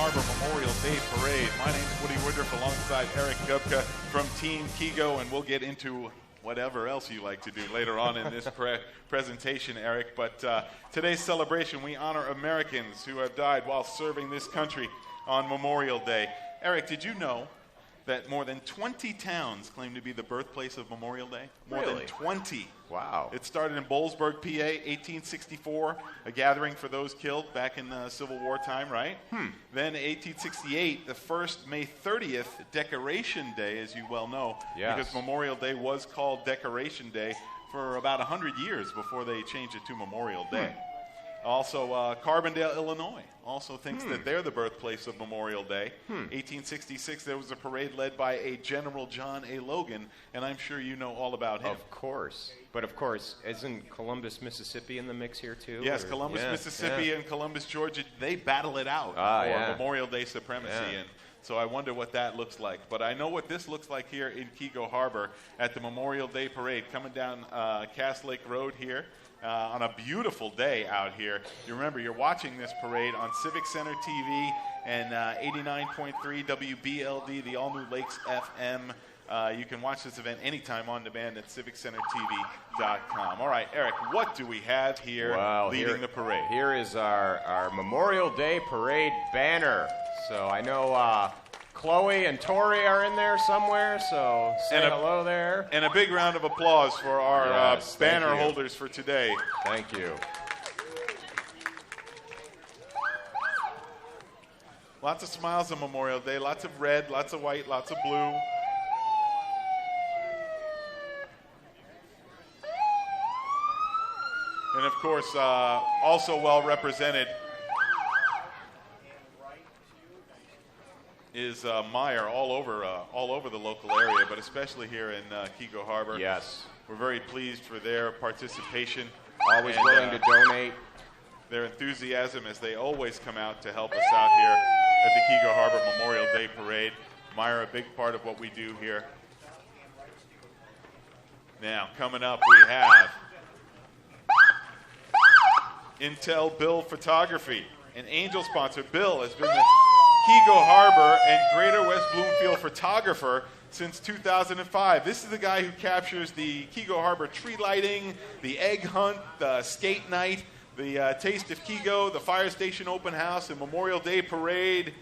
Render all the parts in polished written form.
Harbor Memorial Day Parade. My name is Woody Woodriffe alongside Eric Gubka from Team Keego, and we'll get into whatever else you like to do later on in this presentation, Eric. But today's celebration, we honor Americans who have died while serving this country on Memorial Day. Eric, did you know that more than 20 towns claim to be the birthplace of Memorial Day? More than 20. Wow. It started in Boalsburg, PA, 1864, a gathering for those killed back in the Civil War time, right? Then 1868, the first May 30th Decoration Day, as you well know, because Memorial Day was called Decoration Day for about 100 years before they changed it to Memorial Day. Also, Carbondale, Illinois, also thinks that they're the birthplace of Memorial Day. 1866, there was a parade led by a General John A. Logan, and I'm sure you know all about him. Of course. But of course, isn't Columbus, Mississippi in the mix here too? Yes, Columbus, Mississippi and Columbus, Georgia, they battle it out for Memorial Day supremacy. And so I wonder what that looks like. But I know what this looks like here in Keego Harbor at the Memorial Day Parade, coming down Cass Lake Road here. On a beautiful day out here. You remember, you're watching this parade on Civic Center TV and 89.3 WBLD, the all-new Lakes FM. You can watch this event anytime on demand at civiccentertv.com. All right, Eric, what do we have here leading the parade? Here is our Memorial Day Parade banner. So I know Chloe and Tori are in there somewhere, so say hello there. And a big round of applause for our banner holders for today. Thank you. Lots of smiles on Memorial Day, lots of red, lots of white, lots of blue. And of course, also well represented is Meyer all over the local area, but especially here in Keego Harbor. Yes. We're very pleased for their participation. Always willing to donate. Their enthusiasm as they always come out to help us out here at the Keego Harbor Memorial Day Parade. Meyer, a big part of what we do here. Now, coming up, we have Intel Bill Photography, an Angel sponsor. Bill has been the Keego Harbor and Greater West Bloomfield photographer since 2005. This is the guy who captures the Keego Harbor tree lighting, the egg hunt, the skate night, the Taste of Keego, the fire station open house, the Memorial Day Parade,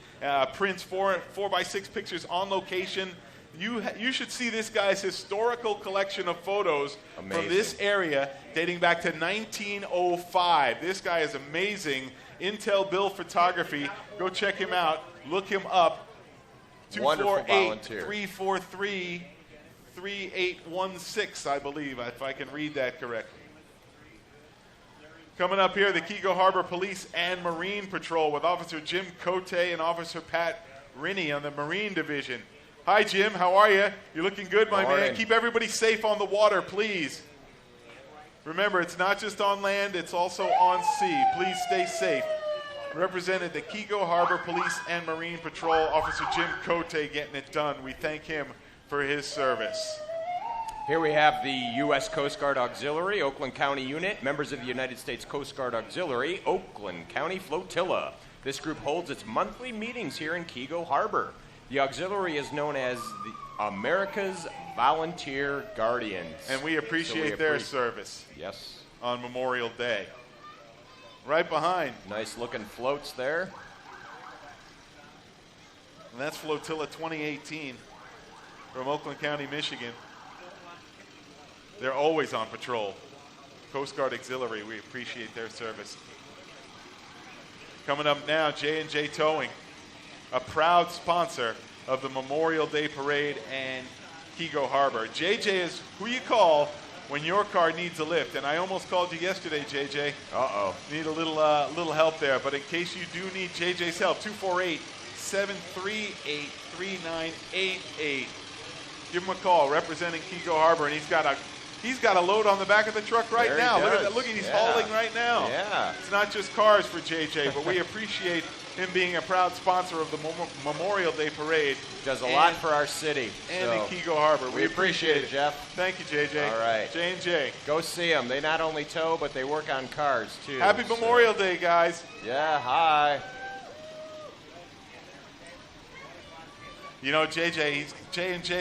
prints 4x6 pictures on location. You should see this guy's historical collection of photos from this area dating back to 1905. This guy is amazing. Intel Bill Photography. Go check him out. Look him up. 248-343-3816, I believe, if I can read that correctly. Coming up here, the Keego Harbor Police and Marine Patrol with Officer Jim Cote and Officer Pat Rinney on the Marine Division. Hi, Jim. How are you? You're looking good, my man. Keep everybody safe on the water, please. Remember, it's not just on land, it's also on sea. Please stay safe. Represented the Keego Harbor Police and Marine Patrol, Officer Jim Cote getting it done. We thank him for his service. Here we have the U.S. Coast Guard Auxiliary, Oakland County Unit, members of the United States Coast Guard Auxiliary, Oakland County Flotilla. This group holds its monthly meetings here in Keego Harbor. The auxiliary is known as the America's Volunteer Guardians. And we appreciate their service. Yes. On Memorial Day. Right behind. Nice looking floats there. And that's Flotilla 2018 from Oakland County, Michigan. They're always on patrol. Coast Guard Auxiliary, we appreciate their service. Coming up now, J&J Towing, a proud sponsor of the Memorial Day Parade and Keego Harbor. JJ is who you call when your car needs a lift. And I almost called you yesterday, JJ. Uh-oh. Need a little help there. But in case you do need JJ's help, 248-738-3988. Give him a call, representing Keego Harbor, and he's got a load on the back of the truck right now. Look at that. Look at he's hauling right now. Yeah. It's not just cars for JJ, but we appreciate him being a proud sponsor of the Memorial Day Parade. Does a lot for our city. And in Keego Harbor. We appreciate it, Jeff. Thank you, JJ. All right. J&J. Go see them. They not only tow, but they work on cars, too. Happy Memorial Day, guys. Yeah, hi. You know, J&J,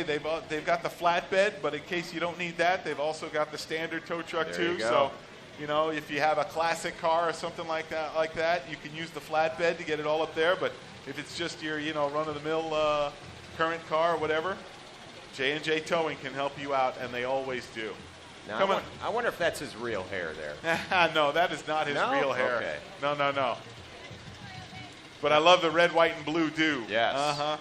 they've got the flatbed, but in case you don't need that, they've also got the standard tow truck There too. you go. So, you know, if you have a classic car or something like that, you can use the flatbed to get it all up there. But if it's just your, you know, run-of-the-mill current car or whatever, J&J Towing can help you out, and they always do. Now, I wonder if that's his real hair there. No, that is not his real hair. Okay. No. But I love the red, white, and blue do. Yes.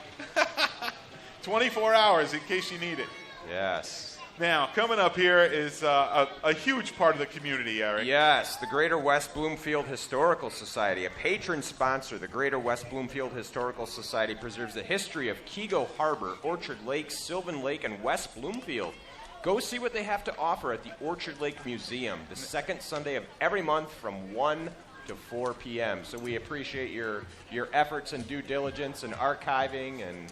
24 hours in case you need it. Yes. Now, coming up here is a huge part of the community, Eric. Yes, the Greater West Bloomfield Historical Society, a patron sponsor. The Greater West Bloomfield Historical Society preserves the history of Keego Harbor, Orchard Lake, Sylvan Lake, and West Bloomfield. Go see what they have to offer at the Orchard Lake Museum the second Sunday of every month from 1 to 4 p.m. So we appreciate your efforts and due diligence and archiving and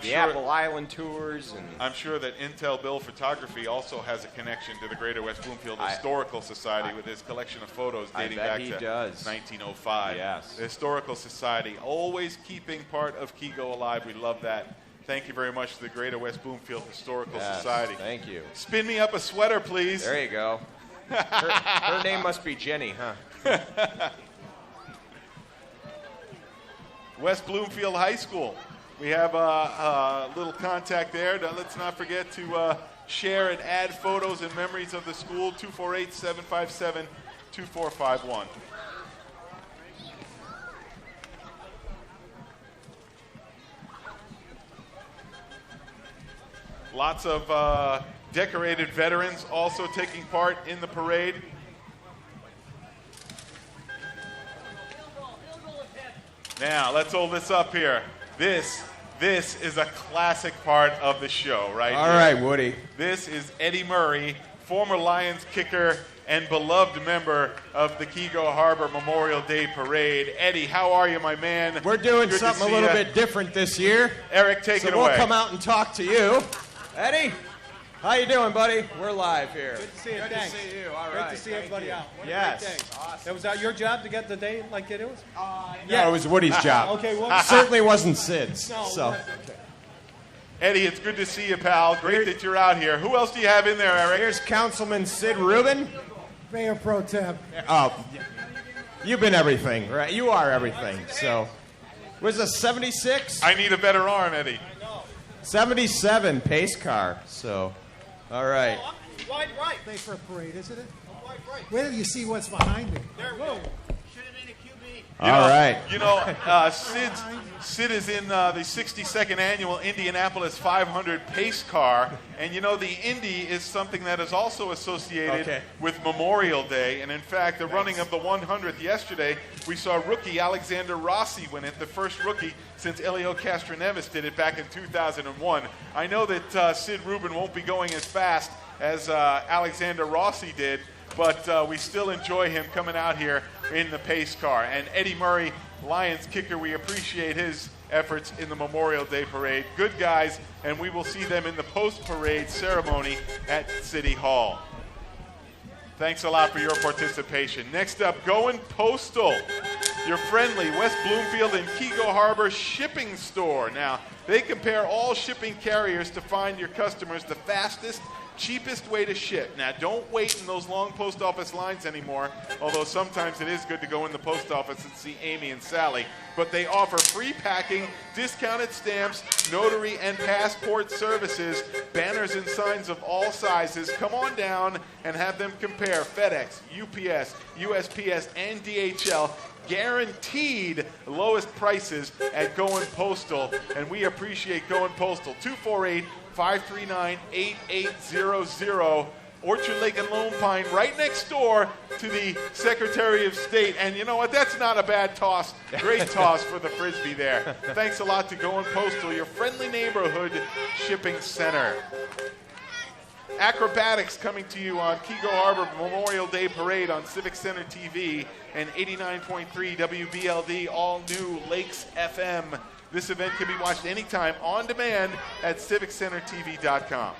the Apple Island tours. And I'm sure that Intel Bill Photography also has a connection to the Greater West Bloomfield Historical Society with his collection of photos dating back to 1905. Yes. The Historical Society, always keeping part of Keego alive. We love that. Thank you very much to the Greater West Bloomfield Historical Society. Thank you. Spin me up a sweater, please. There you go. Her name must be Jenny, huh? West Bloomfield High School. We have a little contact there. Let's not forget to share and add photos and memories of the school. 248-757-2451. Lots of decorated veterans also taking part in the parade. Now, let's hold this up here. This is a classic part of the show, right? All right, Woody. This is Eddie Murray, former Lions kicker and beloved member of the Keego Harbor Memorial Day Parade. Eddie, how are you, my man? We're doing Good something a little bit different this year. Eric, take it away. So away. we'll come out and talk to you. Eddie, how you doing, buddy? We're live here. Good to see you. Good Thanks. to see you. All Great right. to see everybody out. What Yes. a great day. Awesome. Was that your job to get the day like it was? No, it was Woody's job. Okay, well, It certainly wasn't Sid's. No, so. that's okay. Eddie, it's good to see you, pal. Great that you're out here. Who else do you have in there, Eric? Here's Councilman Sid Rubin. Mayor Pro Tem. Oh, you've been everything, right? You are everything. So, was a 76? I need a better arm, Eddie. 77 pace car. So, all right. Wide right. Day for a parade, isn't it? Wide right. Wait till you see what's behind me. There we go. Should have been a QB. All right. You know, Sid is in the 62nd annual Indianapolis 500 pace car, and you know the Indy is something that is also associated with Memorial Day. And in fact, the running of the 100th yesterday, we saw rookie Alexander Rossi win it, the first rookie since Elio Castroneves did it back in 2001. I know that Sid Rubin won't be going as fast as Alexander Rossi did, but we still enjoy him coming out here in the pace car. And Eddie Murray, Lions kicker, we appreciate his efforts in the Memorial Day parade. Good guys, and we will see them in the post-parade ceremony at City Hall. Thanks a lot for your participation. Next up, Going Postal, your friendly West Bloomfield and Keego Harbor shipping store. Now, they compare all shipping carriers to find your customers the fastest, cheapest way to ship. Now, don't wait in those long post office lines anymore, although sometimes it is good to go in the post office and see Amy and Sally. But they offer free packing, discounted stamps, notary and passport services, banners and signs of all sizes. Come on down and have them compare FedEx, UPS, USPS, and DHL. Guaranteed lowest prices at Going Postal, and we appreciate Going Postal. 248-539-8800. Orchard Lake and Lone Pine, right next door to the Secretary of State. And you know what? That's not a bad toss. Great toss for the Frisbee there. Thanks a lot to Going Postal, your friendly neighborhood shipping center. Acrobatics coming to you on Keego Harbor Memorial Day Parade on Civic Center TV and 89.3 WBLD, all new Lakes FM. This event can be watched anytime on demand at civiccentertv.com.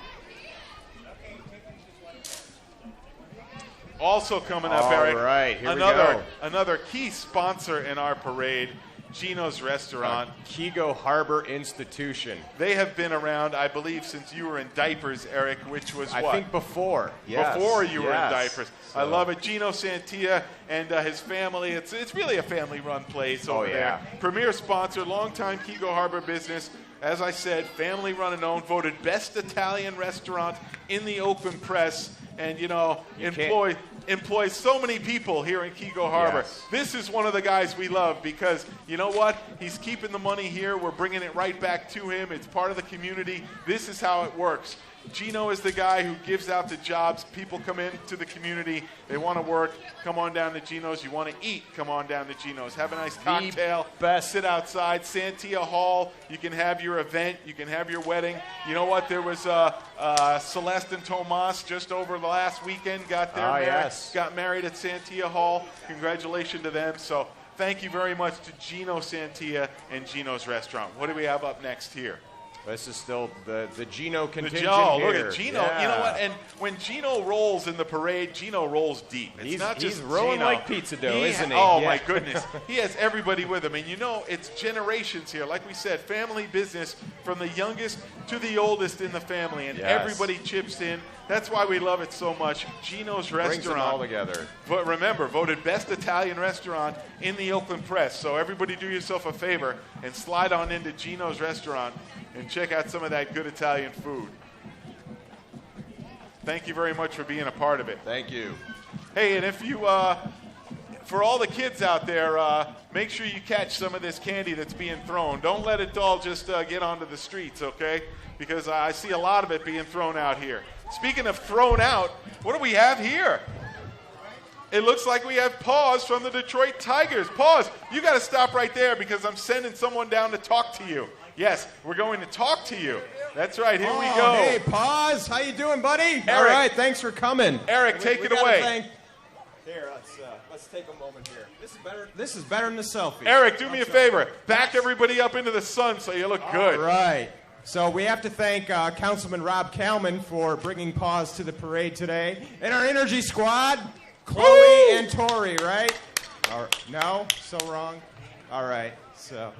Also coming up, Eric, right, here we go. another key sponsor in our parade, Gino's Restaurant. Keego Harbor institution. They have been around, I believe, since you were in diapers, Eric, which was I what? think before. Yes. Before you were in Yes. diapers. So- I love it. Gino Santia and his family. It's really a family-run place over there. Premier sponsor, longtime Keego Harbor business. As I said, family-run and owned. Voted best Italian restaurant in the Oakland Press. And, employs so many people here in Keego Harbor. Yes. This is one of the guys we love because, you know what? He's keeping the money here. We're bringing it right back to him. It's part of the community. This is how it works. Gino is the guy who gives out the jobs. People come into the community. They want to work. Come on down to Gino's. You want to eat? Come on down to Gino's. Have a nice cocktail. Best. Sit outside. Santia Hall. You can have your event. You can have your wedding. You know what? There was Celeste and Tomas just over the last weekend. Got married at Santia Hall. Congratulations to them. So thank you very much to Gino Santia and Gino's Restaurant. What do we have up next here? This is still the Gino contingent Look here. at Gino. Yeah. You know what? And when Gino rolls in the parade, Gino rolls deep. It's not just he's rolling Gino. like pizza dough, isn't he? Oh, Yeah. my goodness. He has everybody with him. And, it's generations here. Like we said, family business from the youngest to the oldest in the family. And everybody chips in. That's why we love it so much. Gino's Restaurant. Brings them all together. But remember, voted best Italian restaurant in the Oakland Press. So everybody do yourself a favor and slide on into Gino's Restaurant and check out some of that good Italian food. Thank you very much for being a part of it. Thank you. Hey, and if you, for all the kids out there, make sure you catch some of this candy that's being thrown. Don't let it all just get onto the streets, okay? Because I see a lot of it being thrown out here. Speaking of thrown out, what do we have here? It looks like we have Paws from the Detroit Tigers. Paws, you got to stop right there because I'm sending someone down to talk to you. Yes, we're going to talk to you. That's right. Here we go. Hey, Paws. How you doing, buddy? All right. Thanks for coming. Eric, take it away. Here, let's take a moment here. This is better than the selfie. Eric, do me a favor. Back everybody up into the sun so you look good. All right. So we have to thank Councilman Rob Kalman for bringing Paws to the parade today. And our energy squad, Chloe and Tori, right? No? So wrong? All right. So...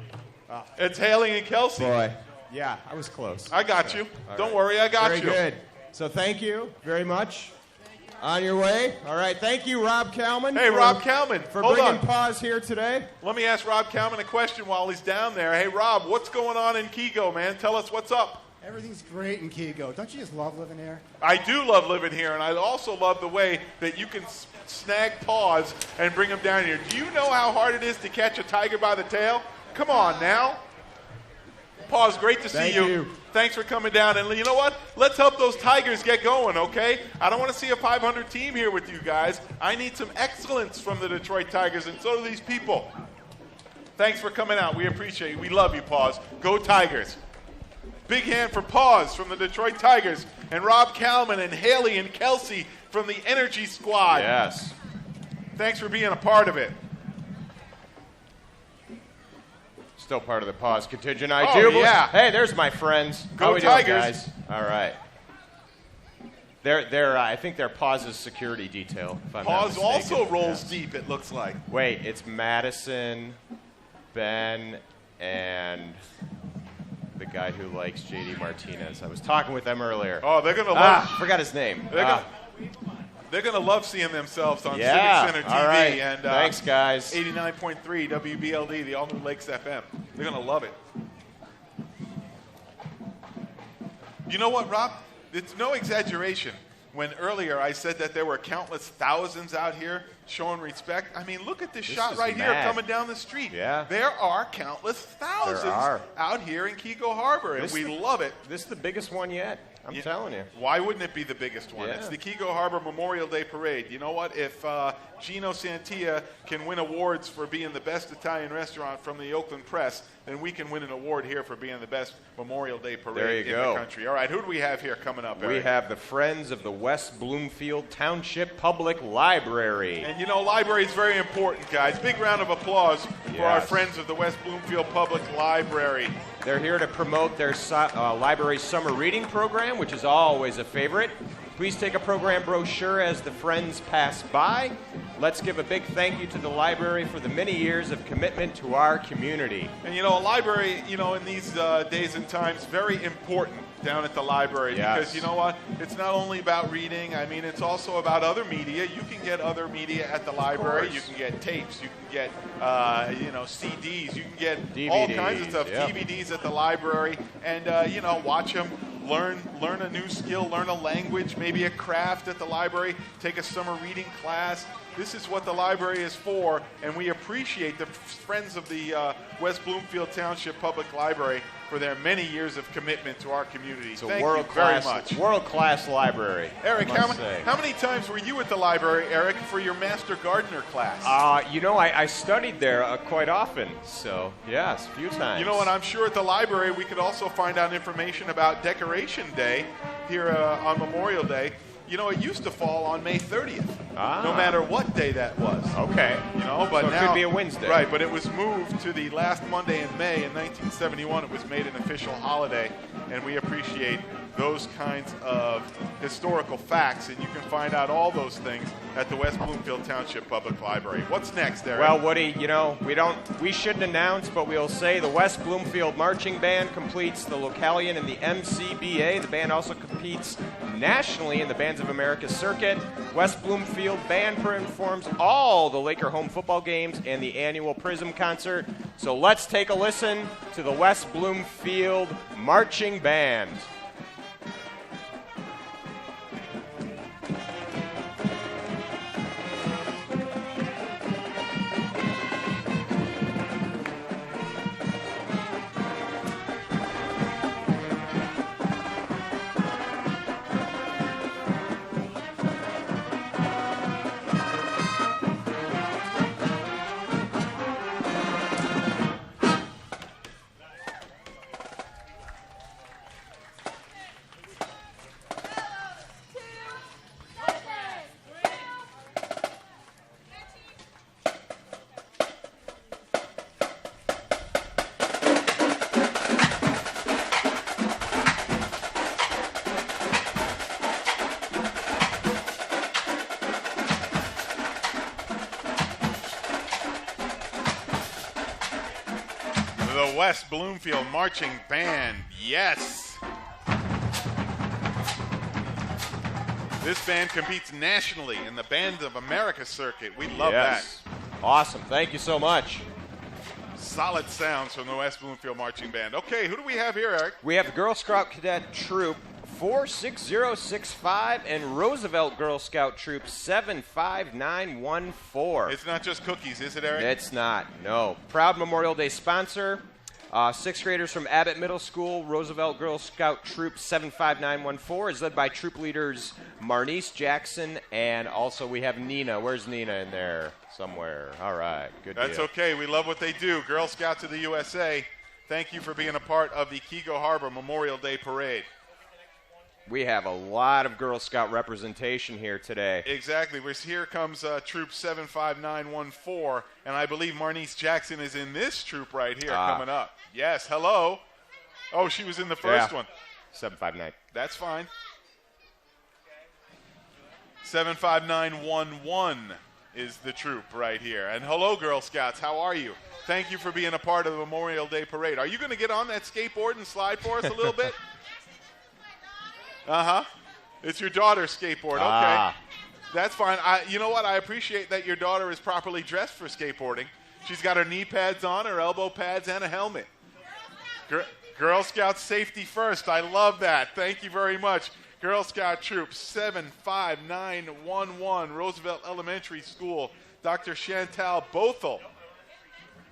It's Haley and Kelsey. Boy. Yeah, I was close. I got you. Don't worry, I got you. Very good. So thank you very much. On your way. All right. Thank you, Rob Kalman. Hey, Rob Kalman. For Hold bringing on. Paws here today. Let me ask Rob Kalman a question while he's down there. Hey, Rob, what's going on in Keego, man? Tell us what's up. Everything's great in Keego. Don't you just love living here? I do love living here, and I also love the way that you can snag Paws and bring them down here. Do you know how hard it is to catch a tiger by the tail? Come on now. Paws, great to see Thank you. you. Thanks for coming down. And you know what? Let's help those Tigers get going, okay? I don't want to see a 500 team here with you guys. I need some excellence from the Detroit Tigers, and so do these people. Thanks for coming out. We appreciate you. We love you, Paws. Go Tigers. Big hand for Paws from the Detroit Tigers, and Rob Kalman and Haley and Kelsey from the Energy Squad. Yes. Thanks for being a part of it. Still part of the Paws contingent. I Oh, do believe. yeah. Hey, there's my friends. Go How we doing, Tigers. guys? All right. They're I think they're Paws' security detail. If I'm not Paws mistaken. also rolls Yes. deep, it looks like. Wait, it's Madison, Ben, and the guy who likes JD Martinez. I was talking with them earlier. Oh, they're going to love Forgot his name. They're going to love seeing themselves on Yeah. Civic Center TV. All right. And, Thanks, guys. 89.3 WBLD, the all-new Lakes FM. They're going to love it. You know what, Rob? It's no exaggeration when earlier I said that there were countless thousands out here showing respect. I mean, look at this shot is right here mad. coming down the street. Yeah. There are countless thousands are. out here in Keego Harbor, and This we is the- love it. This is the biggest one yet. I'm telling you. Why wouldn't it be the biggest one? Yeah. It's the Keego Harbor Memorial Day Parade. You know what? If Gino Santia can win awards for being the best Italian restaurant from the Oakland Press, then we can win an award here for being the best Memorial Day There Parade you in go. the country. All right, who do we have here coming up, We Eric? have the Friends of the West Bloomfield Township Public Library. And you know, library is very important, guys. Big round of applause for our Yes. friends of the West Bloomfield Public Library. They're here to promote their library summer reading program, which is always a favorite. Please take a program brochure as the friends pass by. let's give a big thank you to the library for the many years of commitment to our community. And, a library, in these days and times, very important down at the library. Yes. Because, you know what? It's not only about reading. I mean, it's also about other media. You can get other media at the library. You can get tapes. You can get, CDs. You can get DVDs, all kinds of stuff, yeah. DVDs at the library. And, watch them. Learn a new skill, learn a language, maybe a craft at the library, take a summer reading class. This is what the library is for, and we appreciate the friends of the West Bloomfield Township Public Library for their many years of commitment to our community. It's a Thank you very much. World-class library. Eric, how many times were you at the library, Eric, for your Master Gardener class? I studied there quite often, so yes, a few times. You know what, I'm sure at the library we could also find out information about Decoration Day here on Memorial Day. It used to fall on May 30th, no matter what day that was. Okay. But so it now, could be a Wednesday. Right, but it was moved to the last Monday in May. In 1971, it was made an official holiday, and we appreciate those kinds of historical facts, and you can find out all those things at the West Bloomfield Township Public Library. What's next, Eric? Well, Woody, we shouldn't announce, but we'll say the West Bloomfield Marching Band completes the Localian and the MCBA. The band also competes nationally in the Bands of America circuit. West Bloomfield Band performs all the Laker home football games and the annual Prism concert. So let's take a listen to the West Bloomfield Marching Band. The West Bloomfield Marching Band, yes. This band competes nationally in the Band of America circuit. We love that. Awesome. Thank you so much. Solid sounds from the West Bloomfield Marching Band. Okay, who do we have here, Eric? We have Girl Scout Cadet Troop 46065 and Roosevelt Girl Scout Troop 75914. It's not just cookies, is it, Eric? It's not, no. Proud Memorial Day sponsor. Sixth graders from Abbott Middle School, Roosevelt Girl Scout Troop 75914 is led by troop leaders Marnice Jackson, and also we have Nina. Where's Nina in there? Somewhere. All right, good That's deal. okay. We love what they do. Girl Scouts of the USA, thank you for being a part of the Keego Harbor Memorial Day Parade. We have a lot of Girl Scout representation here today. Exactly. Here comes Troop 75914, and I believe Marnice Jackson is in this troop right here coming up. Yes, hello. Oh, she was in the first one. 759. That's fine. 75911 is the troop right here. And hello, Girl Scouts. How are you? Thank you for being a part of the Memorial Day Parade. Are you going to get on that skateboard and slide for us a little bit? It's your daughter's skateboard. Okay. That's fine. You know what? I appreciate that your daughter is properly dressed for skateboarding. She's got her knee pads on, her elbow pads, and a helmet. Girl Scout safety first. I love that. Thank you very much. Girl Scout Troop 75911, Roosevelt Elementary School, Dr. Chantal Bothell.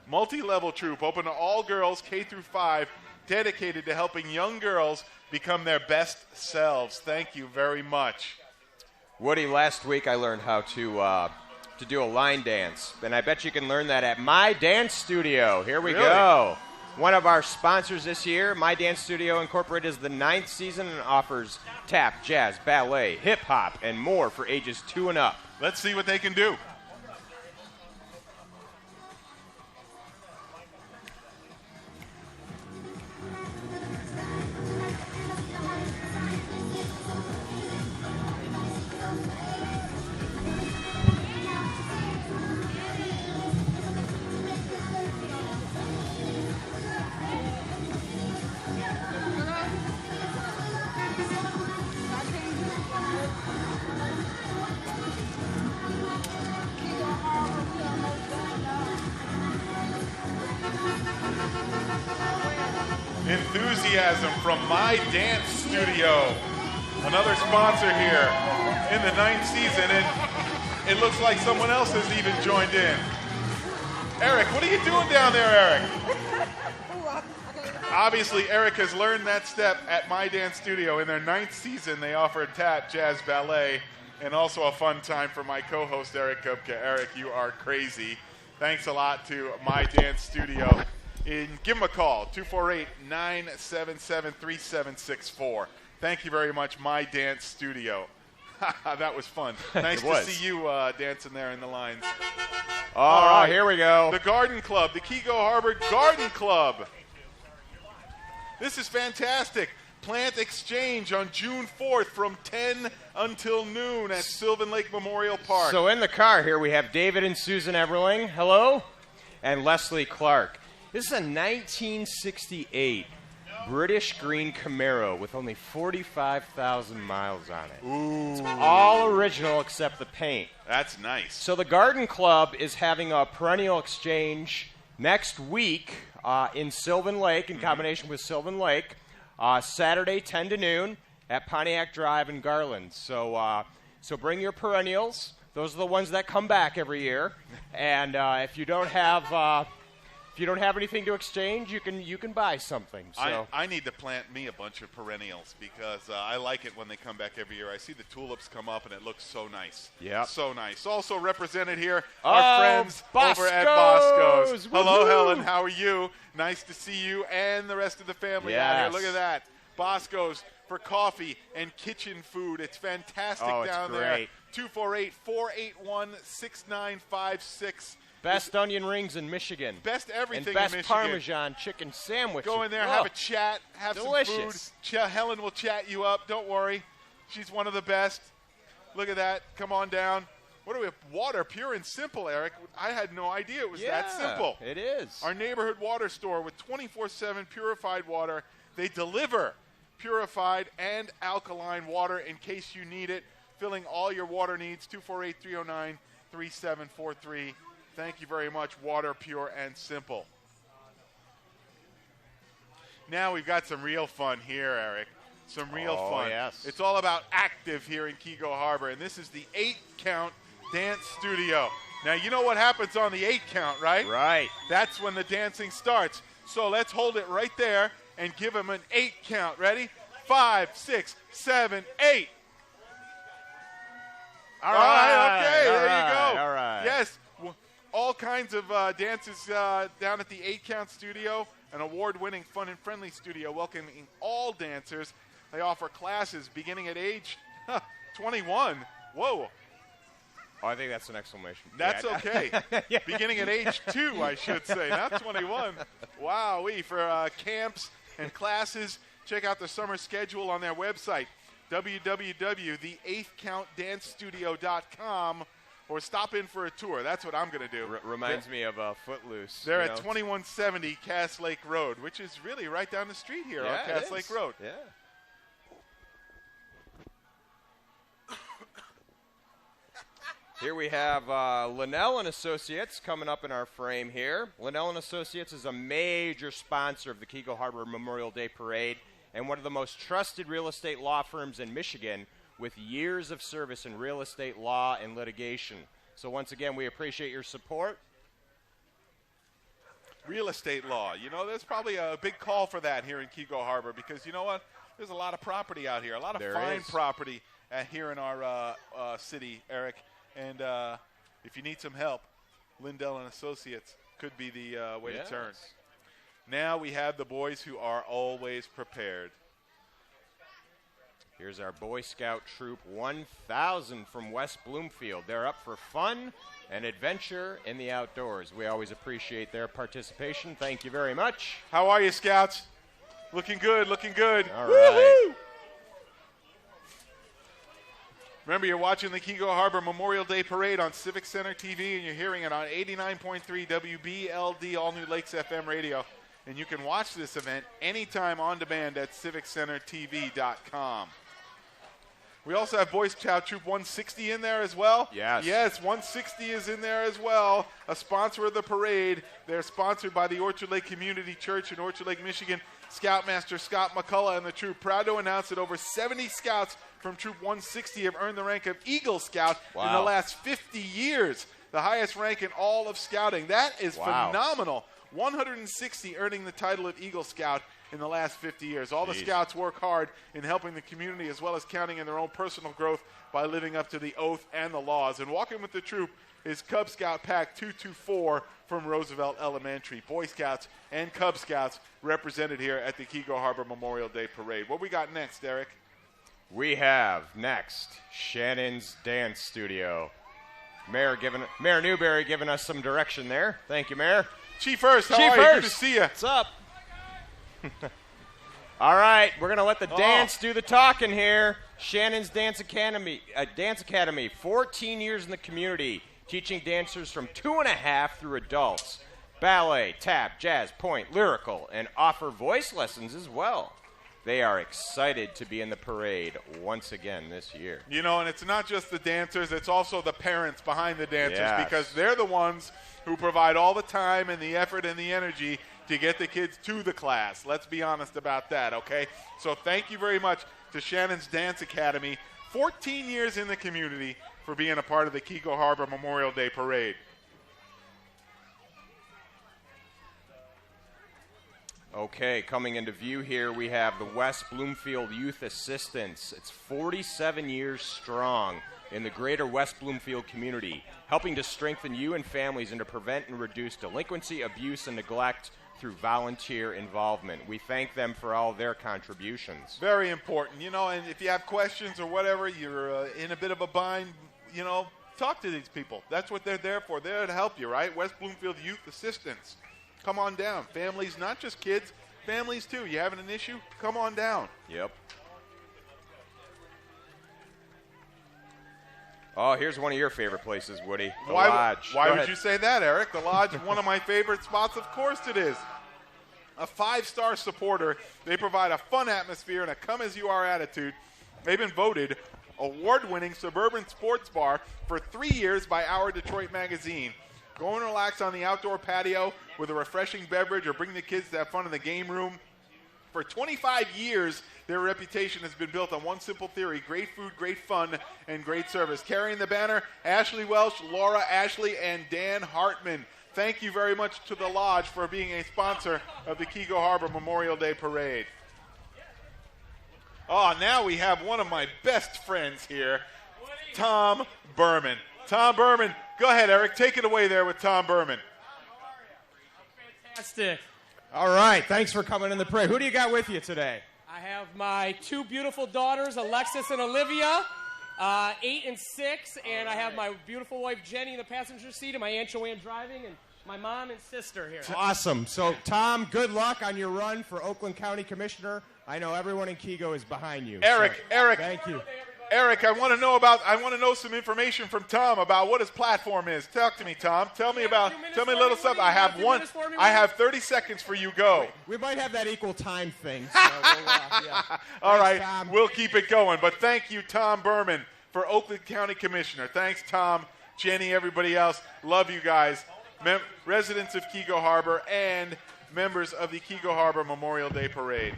Multi-level troop open to all girls K through 5, dedicated to helping young girls become their best selves. Thank you very much. Woody, last week I learned how to do a line dance, and I bet you can learn that at My Dance Studio. Here we go. One of our sponsors this year, My Dance Studio Incorporated, is the 9th season and offers tap, jazz, ballet, hip-hop, and more for ages 2 and up. Let's see what they can do. enthusiasm from My Dance Studio. Another sponsor here in the 9th season, and it looks like someone else has even joined in. Eric, what are you doing down there, Eric? Obviously, Eric has learned that step at My Dance Studio. In their 9th season, they offer tap, jazz, ballet, and also a fun time for my co-host, Eric Gubka. Eric, you are crazy. Thanks a lot to My Dance Studio. And give them a call, 248-977-3764. Thank you very much, My Dance Studio. That was fun. Nice to see you dancing there in the lines. All right, here we go. The Garden Club, the Keego Harbor Garden Club. This is fantastic. Plant exchange on June 4th from 10 until noon at Sylvan Lake Memorial Park. So in the car here we have David and Susan Everling. Hello. And Leslie Clark. This is a 1968 British green Camaro with only 45,000 miles on it. Ooh. It's all original except the paint. That's nice. So the Garden Club is having a perennial exchange next week in Sylvan Lake, in combination with Sylvan Lake, Saturday 10 to noon at Pontiac Drive in Garland. So bring your perennials. Those are the ones that come back every year. And if you don't have anything to exchange, you can buy something. So I need to plant me a bunch of perennials because I like it when they come back every year. I see the tulips come up and it looks so nice. Yeah, so nice. Also represented here, our friends Bosco's. over at Bosco's. Hello, Woo-hoo. Helen. How are you? Nice to see you and the rest of the family out here. Yes. Look at that, Bosco's for coffee and kitchen food. It's fantastic down great. there. 248-481-6956. Best onion rings in Michigan. Best everything and best in Michigan. Parmesan chicken sandwich. Go in there, have a chat, have delicious. some food. Helen will chat you up. Don't worry. She's one of the best. Look at that. Come on down. What do we have? Water, pure and simple, Eric. I had no idea it was that simple. It is. Our neighborhood water store with 24/7 purified water. They deliver purified and alkaline water in case you need it. Filling all your water needs. 248-309-3743. Thank you very much, Water, Pure, and Simple. Now we've got some real fun here, Eric. Some real fun. Yes. It's all about active here in Keego Harbor, and this is the 8-count dance studio. Now, you know what happens on the 8 count, right? Right. That's when the dancing starts. So let's hold it right there and give them an 8 count. Ready? 5, 6, 7, 8. All right, okay, there you go. All right. Yes. All kinds of dances down at the 8-count studio, an award-winning fun and friendly studio welcoming all dancers. They offer classes beginning at age 21. Whoa. Oh, I think that's an exclamation. That's okay. Yeah. Beginning at age 2, I should say, not 21. Wow-wee. For camps and classes, check out the summer schedule on their website, www.the8countdancestudio.com. Or stop in for a tour. That's what I'm going to do. Reminds me of Footloose. They're at 2170 Cass Lake Road, which is really right down the street here on Cass Lake Road. Yeah. Here we have Linnell and Associates coming up in our frame here. Linnell and Associates is a major sponsor of the Keego Harbor Memorial Day Parade and one of the most trusted real estate law firms in Michigan, with years of service in real estate law and litigation. So once again, we appreciate your support. Real estate law. You know, there's probably a big call for that here in Keego Harbor because, you know what? There's a lot of property out here, a lot of fine property here in our city, Eric. And if you need some help, Lindell and Associates could be the way to turn. Now we have the boys who are always prepared. Here's our Boy Scout Troop 1000 from West Bloomfield. They're up for fun and adventure in the outdoors. We always appreciate their participation. Thank you very much. How are you, Scouts? Looking good, looking good. All right. Woo-hoo! Remember, you're watching the Keego Harbor Memorial Day Parade on Civic Center TV, and you're hearing it on 89.3 WBLD, All New Lakes FM radio. And you can watch this event anytime on demand at civiccentertv.com. We also have Boy Scout Troop 160 in there as well. Yes. Yes, 160 is in there as well, a sponsor of the parade. They're sponsored by the Orchard Lake Community Church in Orchard Lake, Michigan. Scoutmaster Scott McCullough and the troop proud to announce that over 70 scouts from Troop 160 have earned the rank of Eagle Scout in the last 50 years, the highest rank in all of scouting. That is phenomenal. 160 earning the title of Eagle Scout in the last 50 years. All the scouts work hard in helping the community as well as counting in their own personal growth by living up to the oath and the laws. And walking with the troop is Cub Scout Pack 224 from Roosevelt Elementary. Boy Scouts and Cub Scouts represented here at the Keego Harbor Memorial Day Parade. What we got next, Eric? We have next Shannon's Dance Studio. Mayor Newberry giving us some direction there. Thank you, Mayor. Chief Hurst, how are you? Good to see you. What's up? All right, we're going to let the dance do the talking here. Shannon's Dance Academy, 14 years in the community, teaching dancers from 2.5 through adults. Ballet, tap, jazz, point, lyrical, and offer voice lessons as well. They are excited to be in the parade once again this year. You know, and it's not just the dancers, it's also the parents behind the dancers because they're the ones who provide all the time and the effort and the energy to get the kids to the class. Let's be honest about that, okay? So thank you very much to Shannon's Dance Academy, 14 years in the community, for being a part of the Keego Harbor Memorial Day Parade. Okay, coming into view here, we have the West Bloomfield Youth Assistance. It's 47 years strong in the greater West Bloomfield community, helping to strengthen you and families and to prevent and reduce delinquency, abuse, and neglect through volunteer involvement. We thank them for all their contributions. Very important. You know, and if you have questions or whatever, you're in a bit of a bind, you know, talk to these people. That's what they're there for. They're there to help you, right? West Bloomfield Youth Assistance. Come on down. Families, not just kids, families too. You having an issue? Come on down. Yep. Oh, here's one of your favorite places, Woody. The Lodge. Why would you say that, Eric? The Lodge, one of my favorite spots. Of course it is. A 5-star supporter. They provide a fun atmosphere and a come-as-you-are attitude. They've been voted award-winning suburban sports bar for 3 years by Our Detroit Magazine. Go and relax on the outdoor patio with a refreshing beverage or bring the kids to have fun in the game room. For 25 years, their reputation has been built on one simple theory: great food, great fun, and great service. Carrying the banner, Ashley Welsh, Laura Ashley, and Dan Hartman. Thank you very much to the Lodge for being a sponsor of the Keego Harbor Memorial Day Parade. Oh, now we have one of my best friends here, Tom Berman. Tom Berman, go ahead, Eric. Take it away there with Tom Berman. Fantastic. All right, thanks for coming in the parade. Who do you got with you today? I have my 2 beautiful daughters, Alexis and Olivia, 8 and 6, and I have my beautiful wife, Jenny, in the passenger seat, and my Aunt Joanne driving, and my mom and sister here. Awesome. So, Tom, good luck on your run for Oakland County Commissioner. I know everyone in Keego is behind you. Eric, Thank you. Eric, I want to know some information from Tom about what his platform is. Talk to me, Tom. Tell me a little something. I have 30 seconds for you. Go. We might have that equal time thing. So All right, Tom. we'll keep it going. But thank you, Tom Berman, for Oakland County Commissioner. Thanks, Tom, Jenny, everybody else. Love you guys. Residents of Keego Harbor and members of the Keego Harbor Memorial Day Parade.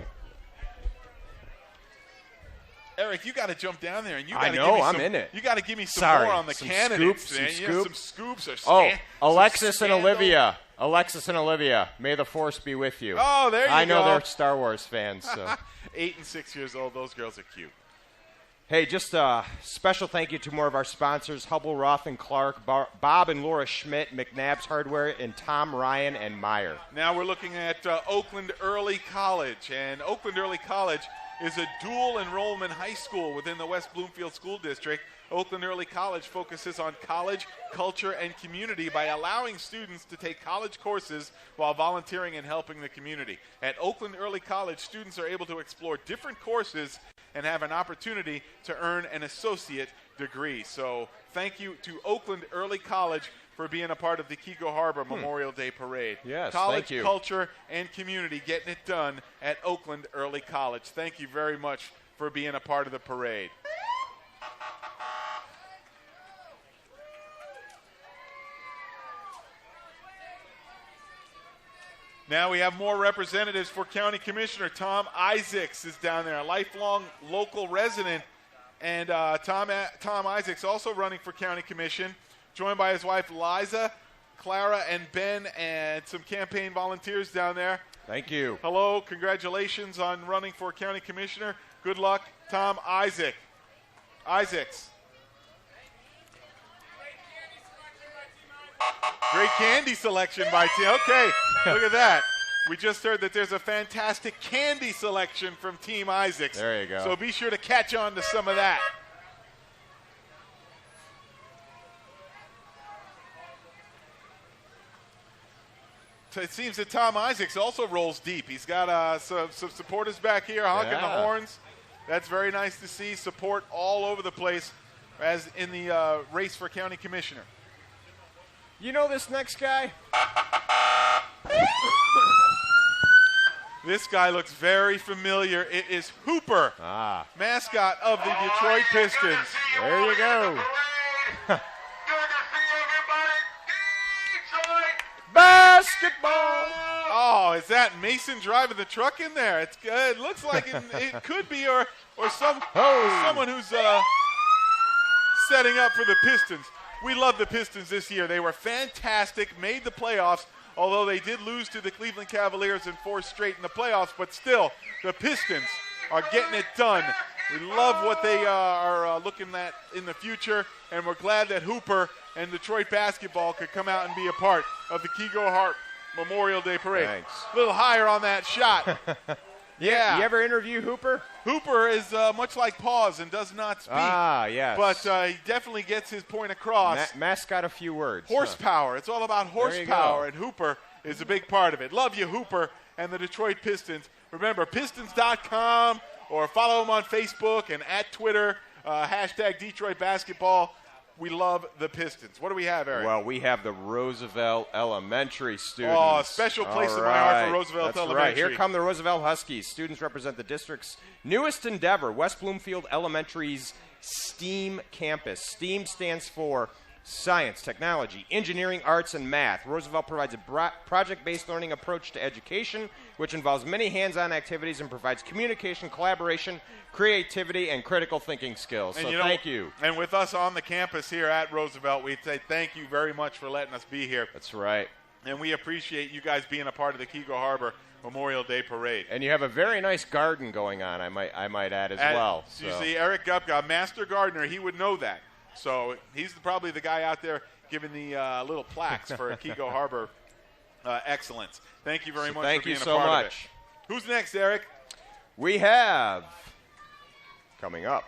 Eric, you got to jump down there, and you got to I'm in it. You got to give me some more on the candidates. Some scoops. Alexis and Olivia. Alexis and Olivia, may the force be with you. Oh, there you go. I know they're Star Wars fans. So. 8 and 6 years old. Those girls are cute. Hey, just a special thank you to more of our sponsors, Hubble, Roth and Clark, Bob and Laura Schmidt, McNabb's Hardware, and Tom Ryan and Meyer. Now we're looking at Oakland Early College, and Oakland Early College is a dual enrollment high school within the West Bloomfield School District. Oakland Early College focuses on college, culture, and community by allowing students to take college courses while volunteering and helping the community. At Oakland Early College, students are able to explore different courses and have an opportunity to earn an associate degree. So thank you to Oakland Early College for being a part of the Keego Harbor Memorial Day Parade. Yes, college, thank you. Culture, and community getting it done at Oakland Early College. Thank you very much for being a part of the parade. Now we have more representatives for County Commissioner. Tom Isaacs is down there, a lifelong local resident. And Tom Isaacs also running for County Commission, joined by his wife Liza, Clara, and Ben, and some campaign volunteers down there. Thank you. Hello, congratulations on running for County Commissioner. Good luck, Tom Isaacs. Great candy selection by Team. Okay, look at that. We just heard that there's a fantastic candy selection from Team Isaacs. There you go. So be sure to catch on to some of that. So it seems that Tom Isaacs also rolls deep. He's got some supporters back here honking the horns. That's very nice to see. Support all over the place as in the race for County Commissioner. You know this next guy? This guy looks very familiar. It is Hooper, mascot of the Detroit Pistons. There you go. Basketball. Oh, is that Mason driving the truck in there? It's good. It looks like it could be, or someone who's setting up for the Pistons. We love the Pistons this year. They were fantastic, made the playoffs, although they did lose to the Cleveland Cavaliers in 4 straight in the playoffs. But still, the Pistons are getting it done. We love what they are looking at in the future, and we're glad that Hooper and Detroit basketball could come out and be a part of the Keego Hart Memorial Day Parade. Thanks. A little higher on that shot. Yeah. You ever interview Hooper? Hooper is much like Paws and does not speak. Yes. But he definitely gets his point across. Mascot a few words. Horsepower. It's all about horsepower, and Hooper is a big part of it. Love you, Hooper, and the Detroit Pistons. Remember, Pistons.com, or follow them on Facebook and at Twitter, hashtag Detroit Basketball. We love the Pistons. What do we have, Eric? Well, we have the Roosevelt Elementary students. Oh, a special place in my heart for Roosevelt That's Elementary. Right. Here come the Roosevelt Huskies. Students represent the district's newest endeavor, West Bloomfield Elementary's STEAM campus. STEAM stands for Science, Technology, Engineering, Arts, and Math. Roosevelt provides a project-based learning approach to education, which involves many hands-on activities and provides communication, collaboration, creativity, and critical thinking skills. So thank you. And with us on the campus here at Roosevelt, we say thank you very much for letting us be here. That's right. And we appreciate you guys being a part of the Keego Harbor Memorial Day Parade. And you have a very nice garden going on, I might add as well. You see, Eric Gubka, master gardener, he would know that. So he's probably the guy out there giving the little plaques for Keego Harbor excellence. Thank you very much for being a part of it. Who's next, Eric? We have, coming up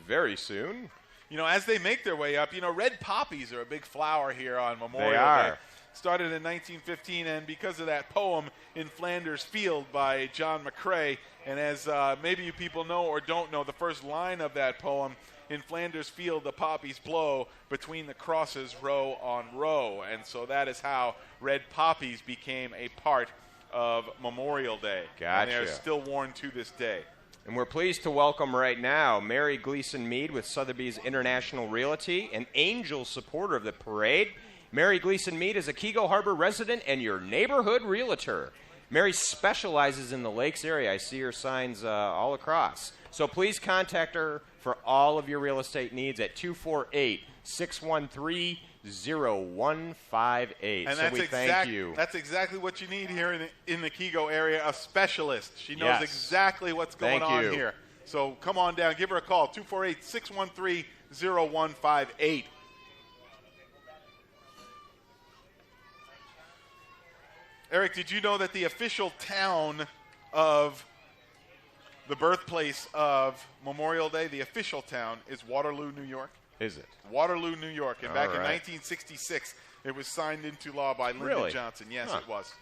very soon. You know, as they make their way up, red poppies are a big flower here on Memorial Day. Started in 1915, and because of that poem in Flanders Field by John McCrae, and as maybe you people know or don't know, the first line of that poem, in Flanders Field, the poppies blow between the crosses row on row. And so that is how red poppies became a part of Memorial Day. Gotcha. And they're still worn to this day. And we're pleased to welcome right now Mary Gleason Mead with Sotheby's International Realty, an Angel supporter of the parade. Mary Gleason Mead is a Keego Harbor resident and your neighborhood realtor. Mary specializes in the Lakes area. I see her signs all across. So please contact her for all of your real estate needs at 248-613-0158. And so thank you. That's exactly what you need here in the Keego area, a specialist. She knows exactly what's going on here. So come on down. Give her a call, 248-613-0158. Eric, did you know that the official town of the birthplace of Memorial Day, the official town, is Waterloo, New York? Is it? Waterloo, New York. And back in 1966, it was signed into law by Lyndon Johnson. Yes, it was.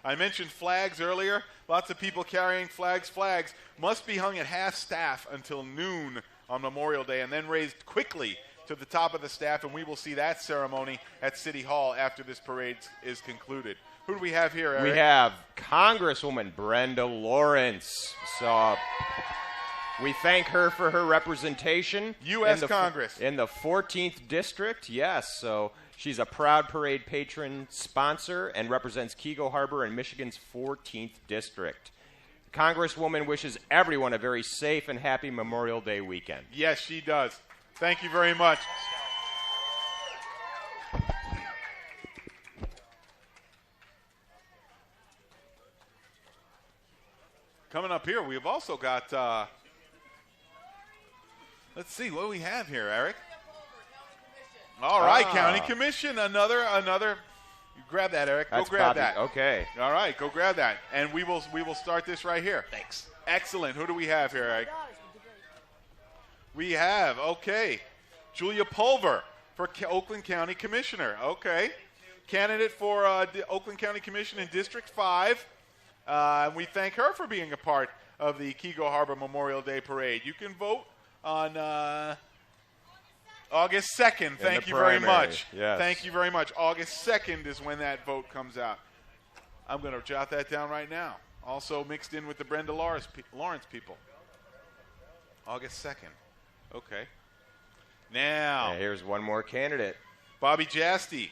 I mentioned flags earlier. Lots of people carrying flags. Flags must be hung at half-staff until noon on Memorial Day and then raised quickly to the top of the staff, and we will see that ceremony at City Hall after this parade is concluded. Who do we have here, Eric? We have Congresswoman Brenda Lawrence. So We thank her for her representation. U.S. Congress. In the 14th District, yes. So she's a proud parade patron sponsor and represents Keego Harbor in Michigan's 14th District. Congresswoman wishes everyone a very safe and happy Memorial Day weekend. Yes, she does. Thank you very much. Coming up here, we've also got, let's see, what do we have here, Eric? All right, County Commission, another. You grab that, Eric. That's go grab Bobby. that. Okay. All right, go grab that, and we will start this right here. Thanks. Excellent. Who do we have here, Eric? We have Julia Pulver for Oakland County Commissioner. Okay, candidate for the Oakland County Commission in District 5. We thank her for being a part of the Keego Harbor Memorial Day Parade. You can vote on August 2nd. Thank you very much. Yes. Thank you very much. August 2nd is when that vote comes out. I'm going to jot that down right now. Also mixed in with the Brenda Lawrence people. August 2nd. Okay. Now, Here's one more candidate. Bobby Jasty.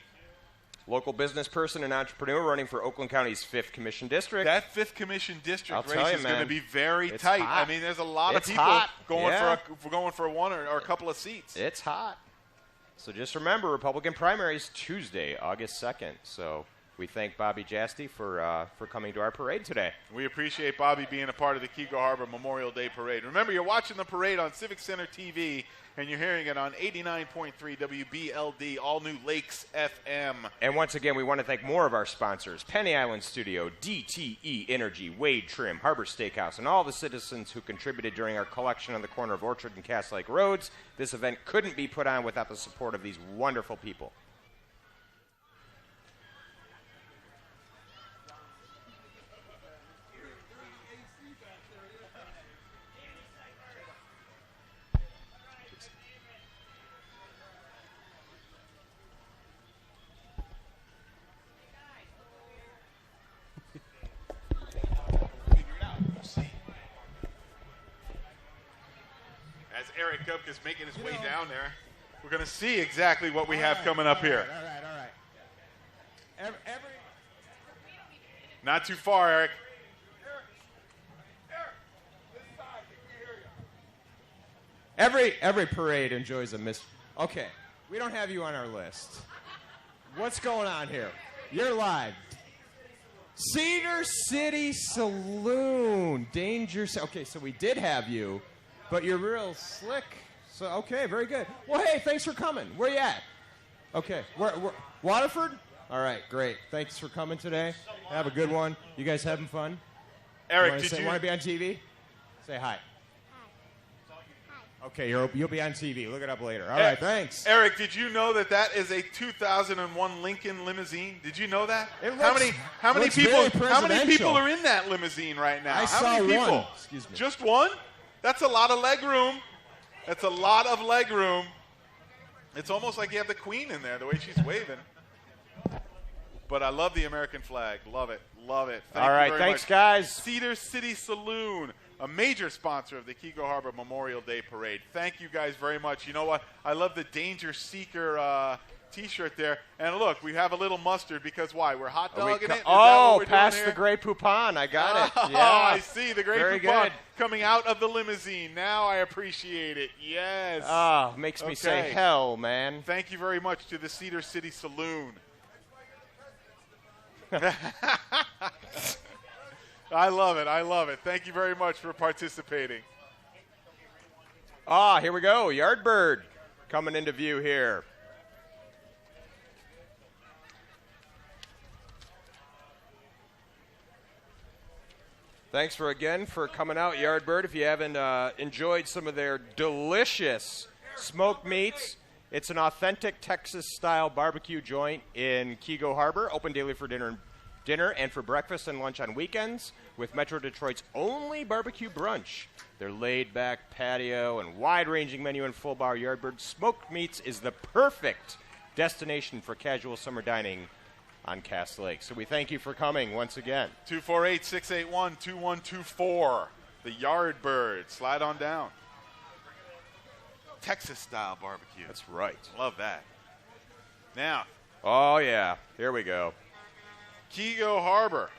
Local business person and entrepreneur running for Oakland County's 5th Commission District. That 5th Commission District I'll race tell you, is going to man. be very It's tight. hot. I mean, there's a lot It's of people hot. going Yeah. for going for one or a couple of seats. It's hot. So just remember, Republican primaries Tuesday, August 2nd. So we thank Bobby Jasty for coming to our parade today. We appreciate Bobby being a part of the Keego Harbor Memorial Day Parade. Remember, you're watching the parade on Civic Center TV, and you're hearing it on 89.3 WBLD, all new Lakes FM. And once again, we want to thank more of our sponsors, Penny Island Studio, DTE Energy, Wade Trim, Harbor Steakhouse, and all the citizens who contributed during our collection on the corner of Orchard and Cass Lake Roads. This event couldn't be put on without the support of these wonderful people. As Eric Gubka is making his way down there, we're going to see exactly what we have coming up here. All right. Not too far, Eric. Every parade enjoys a Okay, we don't have you on our list. What's going on here? You're live. Cedar City Saloon. Okay, so we did have you, but you're real slick. So, okay, very good. Well, hey, thanks for coming. Where you at? Okay, where Waterford? All right, great. Thanks for coming today. Have a good one. You guys having fun? Eric, Want to be on TV? Say hi. Okay, you'll be on TV. Look it up later. All right, thanks. Eric, did you know that is a 2001 Lincoln limousine? Did you know that? How many people are in that limousine right now? I saw one. Excuse me. Just one? That's a lot of leg room. That's a lot of leg room. It's almost like you have the Queen in there, the way she's waving. But I love the American flag. Love it. Love it. All right, thanks, guys. Cedar City Saloon, a major sponsor of the Keego Harbor Memorial Day Parade. Thank you guys very much. You know what? I love the Danger Seeker T-shirt there. And look, we have a little mustard because why? We're hot dogging it? Is that what we're past doing the here? Grey Poupon. I got it. Oh, Yeah. I see. The Grey Very Poupon good. coming out of the limousine. Now I appreciate it. Yes. Makes me Okay. say hell, man. Thank you very much to the Cedar City Saloon. I love it. I love it. Thank you very much for participating. Here we go. Yardbird coming into view here. Thanks for coming out, Yardbird. If you haven't enjoyed some of their delicious smoked meats, it's an authentic Texas-style barbecue joint in Keego Harbor, open daily for dinner and for breakfast and lunch on weekends with Metro Detroit's only barbecue brunch. Their laid-back patio and wide-ranging menu and full-bar Yardbird smoked meats is the perfect destination for casual summer dining on Cass Lake. So we thank you for coming once again. 248-681-2124. the Yard Bird. Slide on down. Texas-style barbecue. That's right. Love that. Now, Oh, yeah. Here we go. Keego Harbor.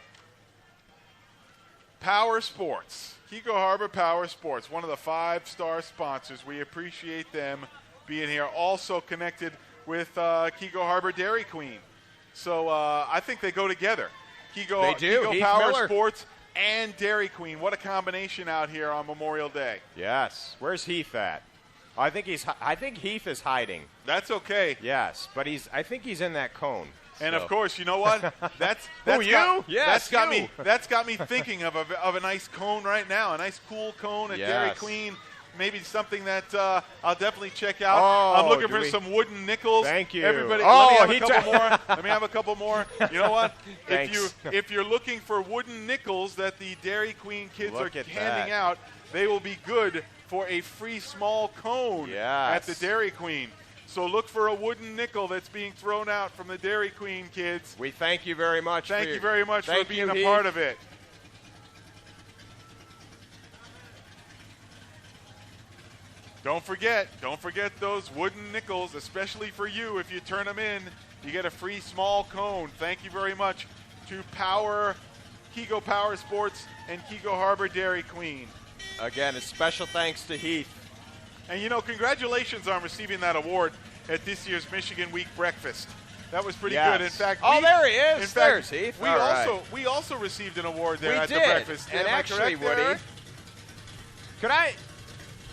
Power Sports. Keego Harbor Power Sports, one of the 5-star sponsors. We appreciate them being here. Also connected with Keego Harbor Dairy Queen. So I think they go together. They do. Keego Heath Power Miller. Sports and Dairy Queen. What a combination out here on Memorial Day. Yes. Where's Heath at? I think Heath is hiding. That's okay. Yes, but I think he's in that cone. And So. of course, you know what? That's you? Yes, That's got me thinking of a nice cone right now, a nice cool cone at Dairy Yes. Queen. Maybe something that I'll definitely check out. Oh, I'm looking do for we- some wooden nickels. Thank you. Everybody, Oh, let me have a couple more. Let me have a couple more. You know what? Thanks. If you're looking for wooden nickels that the Dairy Queen kids Look are at handing that. out, they will be good for a free small cone at the Dairy Queen. So look for a wooden nickel that's being thrown out from the Dairy Queen kids. We thank you very much. Thank you very much for Thank being you, a Heath. part of it. Don't forget those wooden nickels, especially for you. If you turn them in, you get a free small cone. Thank you very much to Keego Power Sports and Keego Harbor Dairy Queen. Again, a special thanks to Heath. And you know, congratulations on receiving that award at this year's Michigan Week breakfast. That was pretty good. In fact, there he is. In fact, There's Heath. We All right. we also received an award there We at did. the breakfast. And Am I actually, correct there, Woody, Eric?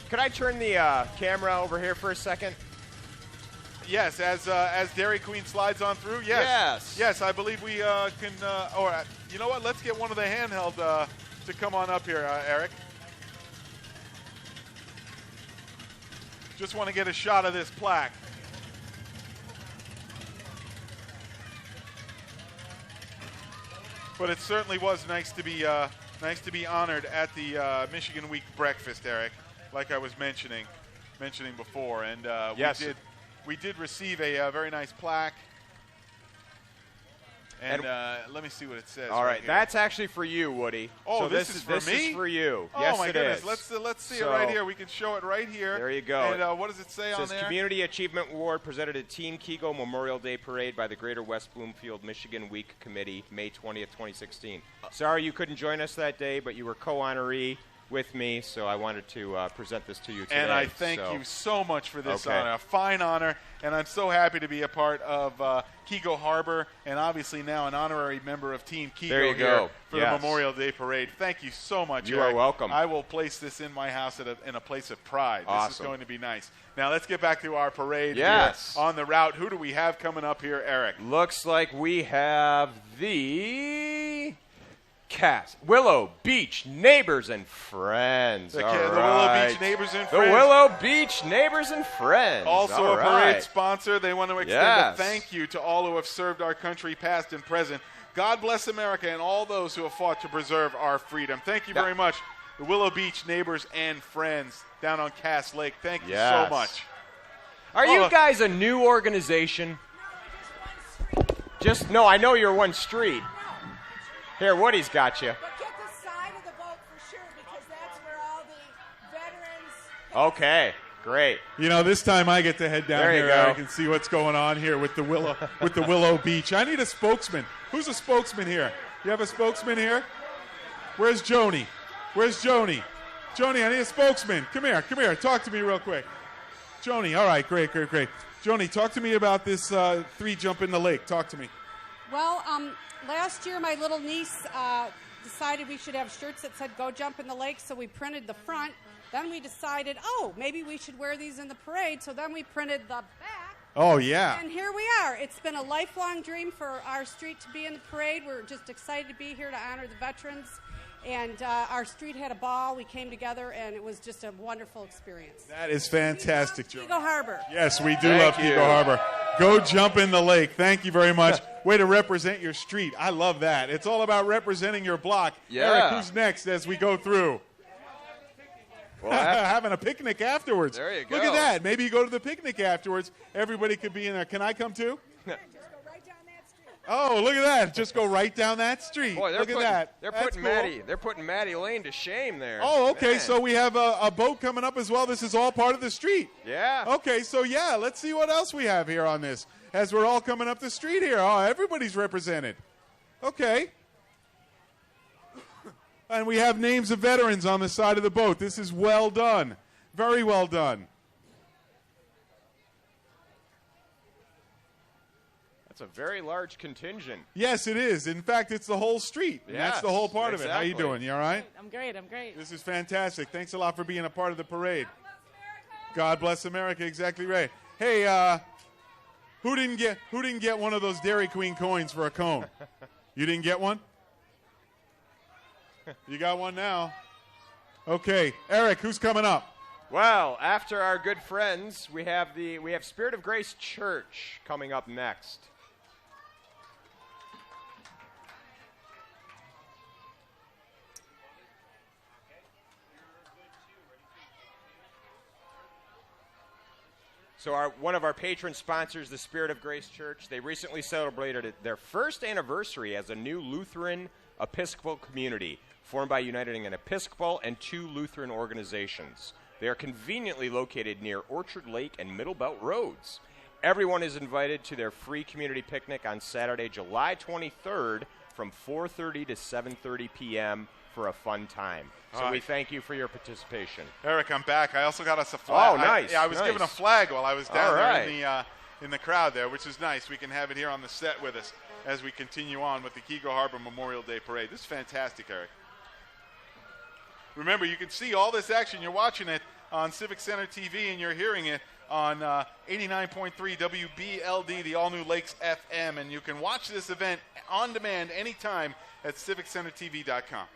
could I turn the camera over here for a second? Yes, as Dairy Queen slides on through. Yes. Yes, I believe we can. Or you know what? Let's get one of the handheld to come on up here, Eric. Just want to get a shot of this plaque. But it certainly was nice to be honored at the Michigan Week breakfast, Eric. Like I was mentioning before, and Yes. we did receive a very nice plaque. And let me see what it says. All right, here. that's actually for you, Woody. Oh, so this is for this me? is for you. Oh Yes, my it goodness! is. Let's see So, it right here. We can show it right here. There you go. And what does it say It on says there? Community Achievement Award presented at Team Keego Memorial Day Parade by the Greater West Bloomfield Michigan Week Committee, May 20th, 2016. Sorry you couldn't join us that day, but you were co-honoree with me, so I wanted to present this to you today. And I thank you so much for this Okay. honor. A fine honor, and I'm so happy to be a part of Keego Harbor, and obviously now an honorary member of Team Keego There you here go. for Yes. the Memorial Day Parade. Thank you so much, You Eric. are welcome. I will place this in my house in a place of pride. This is Awesome. going to be nice. Now let's get back to our parade Yes. here on the route. Who do we have coming up here, Eric? Looks like we have the Willow Beach Neighbors and Friends. The All Willow right. Beach Neighbors and The Friends. Willow Beach Neighbors and Friends. Also All a parade right. sponsor. They want to extend Yes. a thank you to all who have served our country past and present. God bless America and all those who have fought to preserve our freedom. Thank you very much. The Willow Beach Neighbors and Friends down on Cass Lake. Thank you so Yes. much. Are you guys a new organization? No, I know you're one street. Here, Woody's got you. But get the side of the boat for sure, because that's where all the veterans. Okay, great. You know, this time I get to head down There you here, go. Eric, and see what's going on here with the Willow Beach. I need a spokesman. Who's a spokesman here? You have a spokesman here? Where's Joni? Joni, I need a spokesman. Come here. Talk to me real quick. Joni, all right, great. Joni, talk to me about this 3 jump in the lake. Talk to me. Well, last year my little niece decided we should have shirts that said "Go jump in the lake," so we printed the front. Then we decided, maybe we should wear these in the parade. So then we printed the back. Oh, yeah. And here we are. It's been a lifelong dream for our street to be in the parade. We're just excited to be here to honor the veterans. And our street had a ball. We came together, and it was just a wonderful experience. That is fantastic, Joni. Keego Harbor. Yes, we do Thank love you. Keego Harbor. Go jump in the lake. Thank you very much. Way to represent your street. I love that. It's all about representing your block. Yeah. Eric, who's next as we go through? Well, Having a picnic afterwards. There you Look go. at that. Maybe you go to the picnic afterwards. Everybody could be in there. Can I come too? Just go right down that street. Oh, look at that. Just go right down that street. Boy, look at that. They're That's putting cool. They're putting Maddie Lane to shame there. Oh, okay. Man. So we have a boat coming up as well. This is all part of the street. Yeah. Okay, so yeah, let's see what else we have here on this as we're all coming up the street here. Oh, everybody's represented. Okay. And we have names of veterans on the side of the boat. This is well done. Very well done. That's a very large contingent. Yes, it is. In fact, it's the whole street. And that's the whole part of it. How you doing? You all right? I'm great. I'm great. This is fantastic. Thanks a lot for being a part of the parade. God bless America. Exactly right. Hey, who didn't get one of those Dairy Queen coins for a cone? You didn't get one? You got one now. Okay, Eric, who's coming up? Well, after our good friends, we have Spirit of Grace Church coming up next. So one of our patron sponsors, the Spirit of Grace Church, they recently celebrated their first anniversary as a new Lutheran Episcopal community formed by uniting an Episcopal and 2 Lutheran organizations. They are conveniently located near Orchard Lake and Middle Belt Roads. Everyone is invited to their free community picnic on Saturday, July 23rd from 4:30 to 7:30 p.m. for a fun time. So we thank you for your participation. Eric, I'm back. I also got us a flag. Oh, nice. I was nice. given a flag while I was down All there right. in the crowd there, which is nice. We can have it here on the set with us as we continue on with the Keego Harbor Memorial Day Parade. This is fantastic, Eric. Remember, you can see all this action. You're watching it on Civic Center TV, and you're hearing it on 89.3 WBLD, the all-new Lakes FM. And you can watch this event on demand anytime at civiccentertv.com.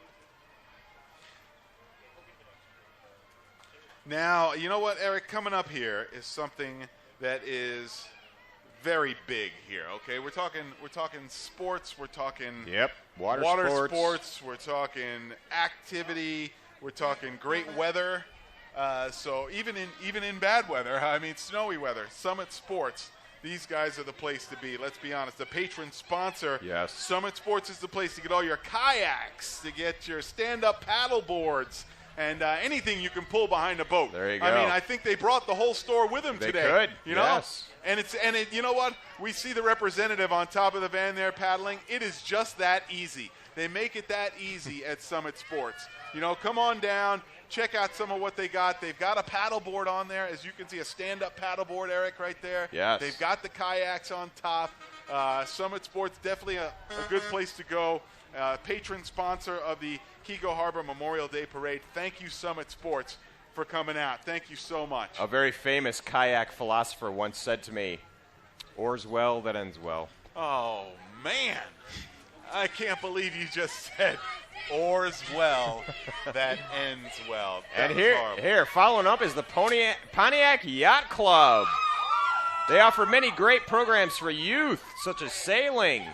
Now, you know what, Eric? Coming up here is something that is very big here. Okay, we're talking sports. We're talking water sports. We're talking activity. We're talking great weather. So even in bad weather, I mean snowy weather, Summit Sports. These guys are the place to be. Let's be honest. The patron sponsor. Yes. Summit Sports is the place to get all your kayaks, to get your stand-up paddle boards, and anything you can pull behind a boat. There you go. I mean, I think they brought the whole store with them They today. could, you know? yes. And you know what? We see the representative on top of the van there paddling. It is just that easy. They make it that easy at Summit Sports. You know, come on down, check out some of what they got. They've got a paddle board on there, as you can see, a stand-up paddle board, Eric, right there. Yes. They've got the kayaks on top. Summit Sports, definitely a good place to go. Patron sponsor of the Keego Harbor Memorial Day Parade. Thank you, Summit Sports, for coming out. Thank you so much. A very famous kayak philosopher once said to me, "Oars well that ends well." Oh, man. I can't believe you just said oars well that ends well. That And was horrible. here, following up is the Pontiac Yacht Club. They offer many great programs for youth, such as sailing.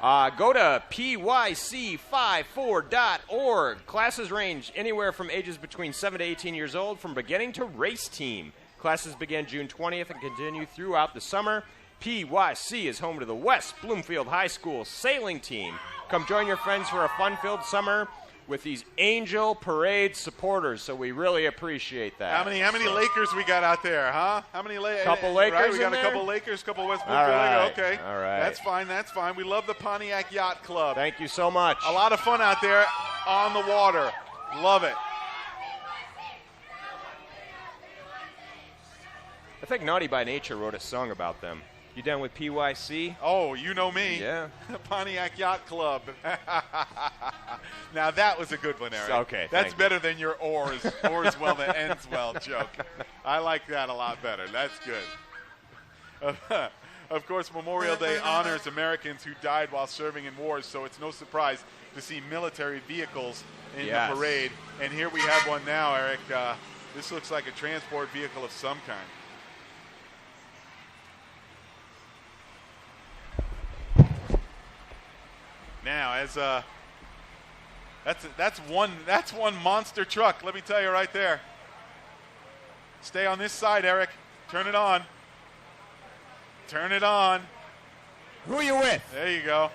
Go to pyc54.org. Classes range anywhere from ages between 7 to 18 years old, from beginning to race team. Classes begin June 20th and continue throughout the summer. PYC is home to the West Bloomfield High School sailing team. Come join your friends for a fun-filled summer with these Angel Parade supporters, so we really appreciate that. How many Lakers we got out there, huh? How many Lakers? Couple Lakers Right, we got in a there? couple Lakers, couple West All Bloomfield right, Lakers. Okay. all right. That's fine, that's fine. We love the Pontiac Yacht Club. Thank you so much. A lot of fun out there on the water. Love it. I think Naughty by Nature wrote a song about them. You down with PYC? Oh, you know me. Yeah. Pontiac Yacht Club. Now that was a good one, Eric. Okay, That's thank you. better than your oars well that ends well joke. I like that a lot better. That's good. Of course, Memorial Day honors Americans who died while serving in wars, so it's no surprise to see military vehicles in Yes. the parade. And here we have one now, Eric. This looks like a transport vehicle of some kind. Now, as that's one monster truck. Let me tell you right there. Stay on this side, Eric. Turn it on. Turn it on. Who are you with? There you go.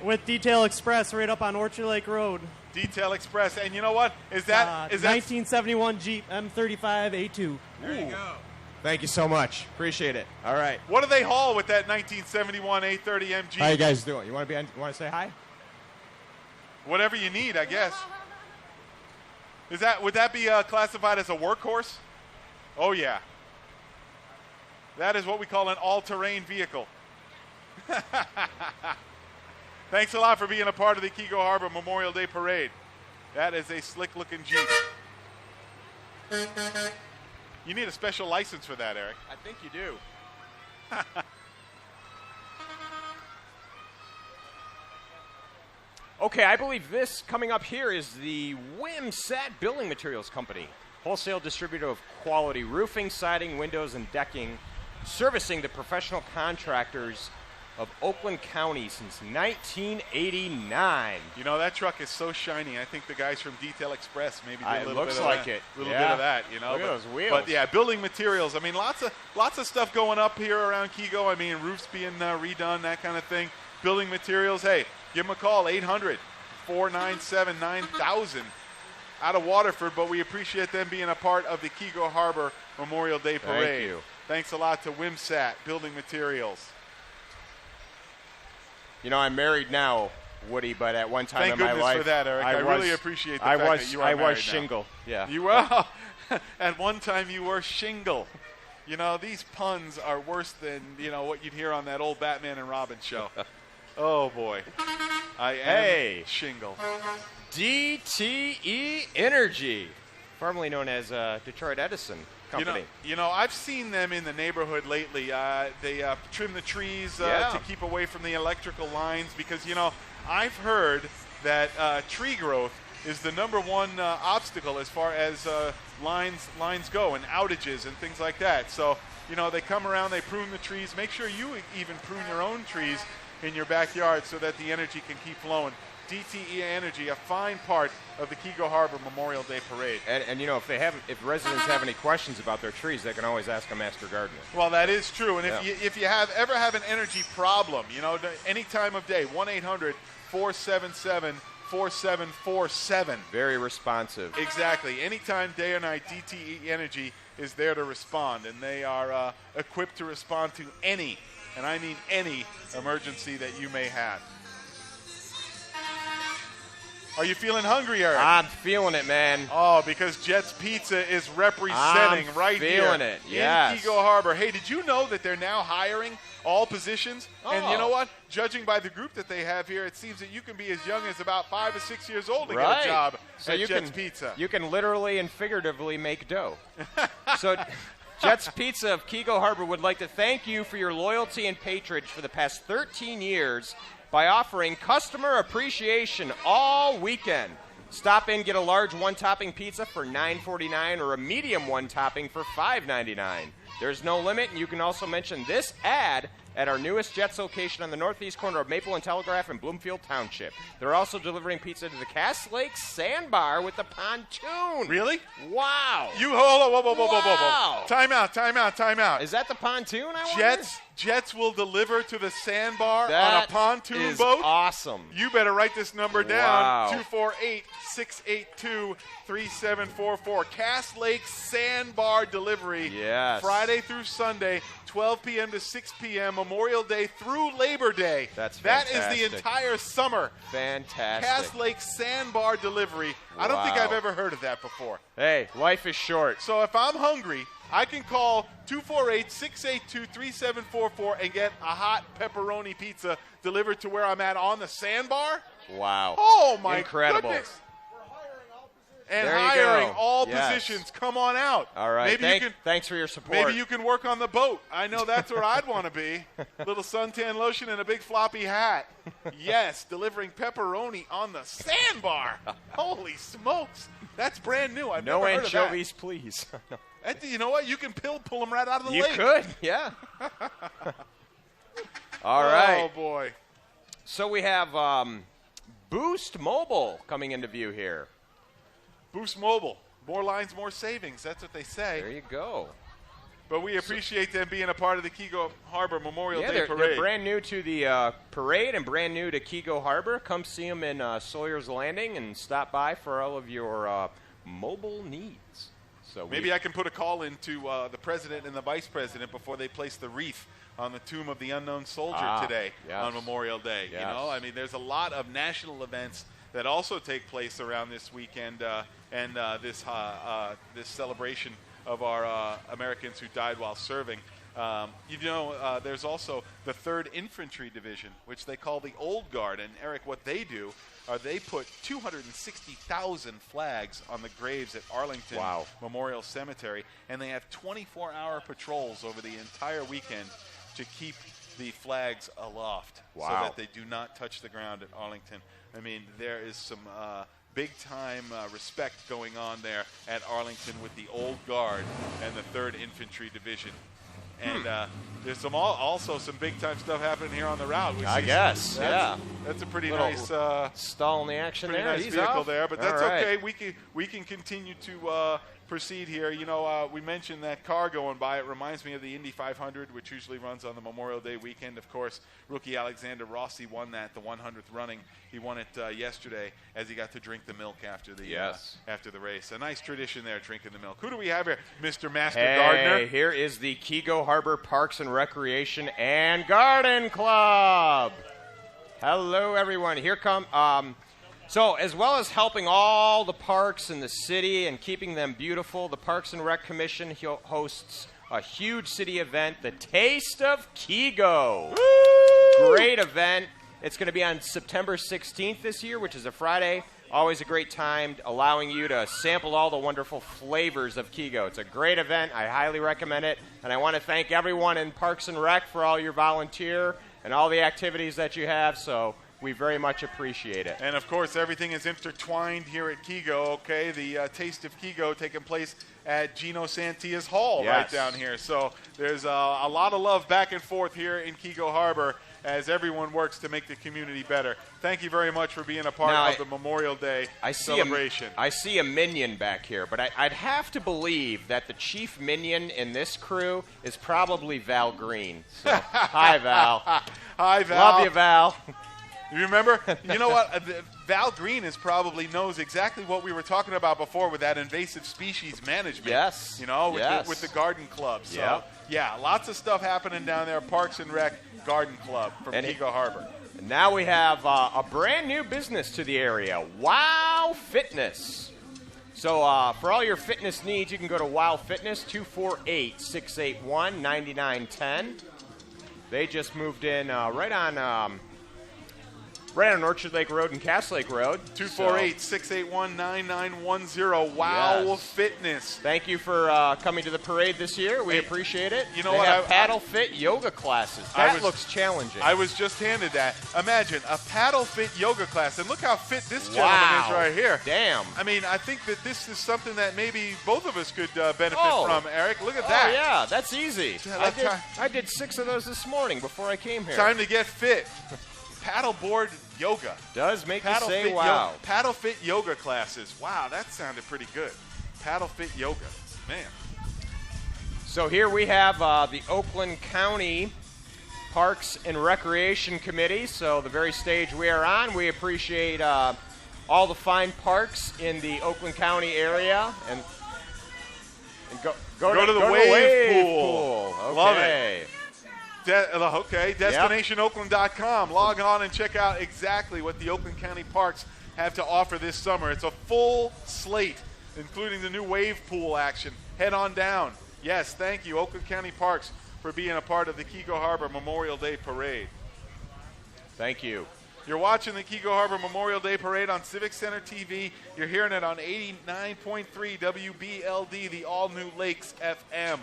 With Detail Express right up on Orchard Lake Road. Detail Express. And you know what? Is that 1971 Jeep M35 A2. There you go. Thank you so much. Appreciate it. All right. What do they haul with that 1971 830 MG? How you guys doing? You want to say hi? Whatever you need, I guess. Would that be classified as a workhorse? Oh yeah. That is what we call an all-terrain vehicle. Thanks a lot for being a part of the Keego Harbor Memorial Day Parade. That is a slick-looking Jeep. You need a special license for that, Eric. I think you do. Okay, I believe this coming up here is the WIMSAT Building Materials Company, wholesale distributor of quality roofing, siding, windows, and decking, servicing the professional contractors of Oakland County since 1989. You know, that truck is so shiny. I think the guys from Detail Express maybe did a It little looks bit of like that. it. A little Yeah. bit of that, you know. Look at those wheels. But yeah, building materials. I mean, lots of stuff going up here around Keego. I mean, roofs being redone, that kind of thing. Building materials. Hey, give them a call, 800-497-9000 out of Waterford. But we appreciate them being a part of the Keego Harbor Memorial Day Parade. Thank you. Thanks a lot to WIMSAT Building Materials. You know, I'm married now, Woody, but at one time Thank in my goodness life, for that, Eric. I really appreciate the fact that you are I married was now. shingle. Yeah. You were. At one time, you were shingle. You know, these puns are worse than, you know, what you'd hear on that old Batman and Robin show. Oh, boy. I am shingle. DTE Energy, formerly known as Detroit Edison Company. You know, I've seen them in the neighborhood lately. They trim the trees to keep away from the electrical lines because, you know, I've heard that tree growth is the number one obstacle as far as lines go and outages and things like that. So, you know, they come around, they prune the trees. Make sure you even prune your own trees in your backyard so that the energy can keep flowing. DTE Energy, a fine part of the Keego Harbor Memorial Day Parade. And you know, if residents have any questions about their trees, they can always ask a master gardener. Well, that is true. And if you ever have an energy problem, you know, any time of day, 1-800-477-4747. Very responsive. Exactly. Anytime, day or night, DTE Energy is there to respond, and they are equipped to respond to any, and I mean any, emergency that you may have. Are you feeling hungry, Eric? I'm feeling it, man. Oh, because Jet's Pizza is representing right here feeling it, yes. in Keego Harbor. Hey, did you know that they're now hiring all positions? And you know what? Judging by the group that they have here, it seems that you can be as young as about 5 or 6 years old to get a job at Jet's Pizza. You can literally and figuratively make dough. So Jet's Pizza of Keego Harbor would like to thank you for your loyalty and patronage for the past 13 years by offering customer appreciation all weekend. Stop in, get a large one-topping pizza for $9.49 or a medium one-topping for $5.99. There's no limit, and you can also mention this ad at our newest Jets location on the northeast corner of Maple and Telegraph in Bloomfield Township. They're also delivering pizza to the Cass Lake Sandbar with the pontoon. Really? Wow. You hold on, whoa. Time out. Is that the pontoon, I wonder? Jets will deliver to the sandbar That on a pontoon is boat? awesome. You better write this number down, Wow. 248-682-3744. Cass Lake Sandbar delivery. Yes. Friday through Sunday, 12 p.m. to 6 p.m., Memorial Day through Labor Day. That's That is the fantastic. entire summer. Fantastic. Cass Lake Sandbar delivery. I don't think Wow. I've ever heard of that before. Hey, life is short. So if I'm hungry, I can call 248-682-3744 and get a hot pepperoni pizza delivered to where I'm at on the sandbar. Wow. Oh, my Incredible. goodness. And There you hiring go. all Yes. positions. Come on out. All right. Maybe Thanks for your support. Maybe you can work on the boat. I know that's where I'd want to be. Little suntan lotion and a big floppy hat. Yes, delivering pepperoni on the sandbar. Holy smokes. That's brand new. I've No never heard of that. anchovies, please. You know what? You can pull them right out of the You lake. could, yeah. All right. Oh, boy. So we have Boost Mobile coming into view here. Boost Mobile. More lines, more savings. That's what they say. There you go. But we appreciate them being a part of the Keego Harbor Memorial Day Parade. They're brand new to the parade and brand new to Keego Harbor. Come see them in Sawyer's Landing and stop by for all of your mobile needs. So maybe I can put a call into the president and the vice president before they place the wreath on the tomb of the unknown soldier today on Memorial Day. Yes. You know, I mean, there's a lot of national events that also take place around this weekend and this celebration of our Americans who died while serving. There's also the 3rd Infantry Division, which they call the Old Guard. And, Eric, what they do are they put 260,000 flags on the graves at Arlington Memorial Cemetery, and they have 24-hour patrols over the entire weekend to keep the flags aloft so that they do not touch the ground at Arlington. I mean, there is some big-time respect going on there at Arlington with the Old Guard and the 3rd Infantry Division. And there's also some big-time stuff happening here on the route. That's a pretty nice stall in the action pretty there. Nice He's vehicle off. there, but that's okay. We can continue to proceed here. You know, we mentioned that car going by. It reminds me of the Indy 500, which usually runs on the Memorial Day weekend. Of course, rookie Alexander Rossi won that, the 100th running. He won it yesterday as he got to drink the milk after the race. A nice tradition there, drinking the milk. Who do we have here? Mr. Master Gardener. Here is the Keego Harbor Parks and Recreation and Garden Club. Hello, everyone. Here come... So as well as helping all the parks in the city and keeping them beautiful, the Parks and Rec Commission hosts a huge city event, the Taste of Keego. Woo! Great event. It's going to be on September 16th this year, which is a Friday. Always a great time, allowing you to sample all the wonderful flavors of Keego. It's a great event. I highly recommend it. And I want to thank everyone in Parks and Rec for all your volunteer and all the activities that you have. So we very much appreciate it. And, of course, everything is intertwined here at Keego, okay? The Taste of Keego taking place at Gino Santia's Hall right down here. So there's a lot of love back and forth here in Keego Harbor as everyone works to make the community better. Thank you very much for being a part of the Memorial Day celebration. I see a minion back here, but I'd have to believe that the chief minion in this crew is probably Val Green. So, hi, Val. Hi, Val. Love you, Val. You remember? You know what? Val Green probably knows exactly what we were talking about before with that invasive species management. Yes. You know, with the garden club. So, yeah, lots of stuff happening down there. Parks and Rec Garden Club from Keego Harbor. And now we have a brand new business to the area, Wow Fitness. So for all your fitness needs, you can go to Wow Fitness, 248-681-9910. They just moved in right on Orchard Lake Road and Cass Lake Road. 248-681-9910. Wow Fitness. Thank you for coming to the parade this year. We appreciate it. You know they what? have paddle fit yoga classes. That looks challenging. I was just handed that. Imagine a paddle fit yoga class, and look how fit this gentleman is right here. Damn. I mean, I think that this is something that maybe both of us could benefit from, Eric. Look at that. Oh, yeah, that's easy. I did 6 of those this morning before I came here. Time to get fit. Paddleboard yoga. Does make you say wow. Paddle fit yoga classes. Wow, that sounded pretty good. Paddle fit yoga. Man. So here we have the Oakland County Parks and Recreation Committee. So the very stage we are on, we appreciate all the fine parks in the Oakland County area. And go to the wave pool. Okay. Love it. DestinationOakland.com. Log on and check out exactly what the Oakland County Parks have to offer this summer. It's a full slate, including the new wave pool action. Head on down. Yes, thank you, Oakland County Parks, for being a part of the Keego Harbor Memorial Day Parade. Thank you. You're watching the Keego Harbor Memorial Day Parade on Civic Center TV. You're hearing it on 89.3 WBLD, the all-new Lakes FM.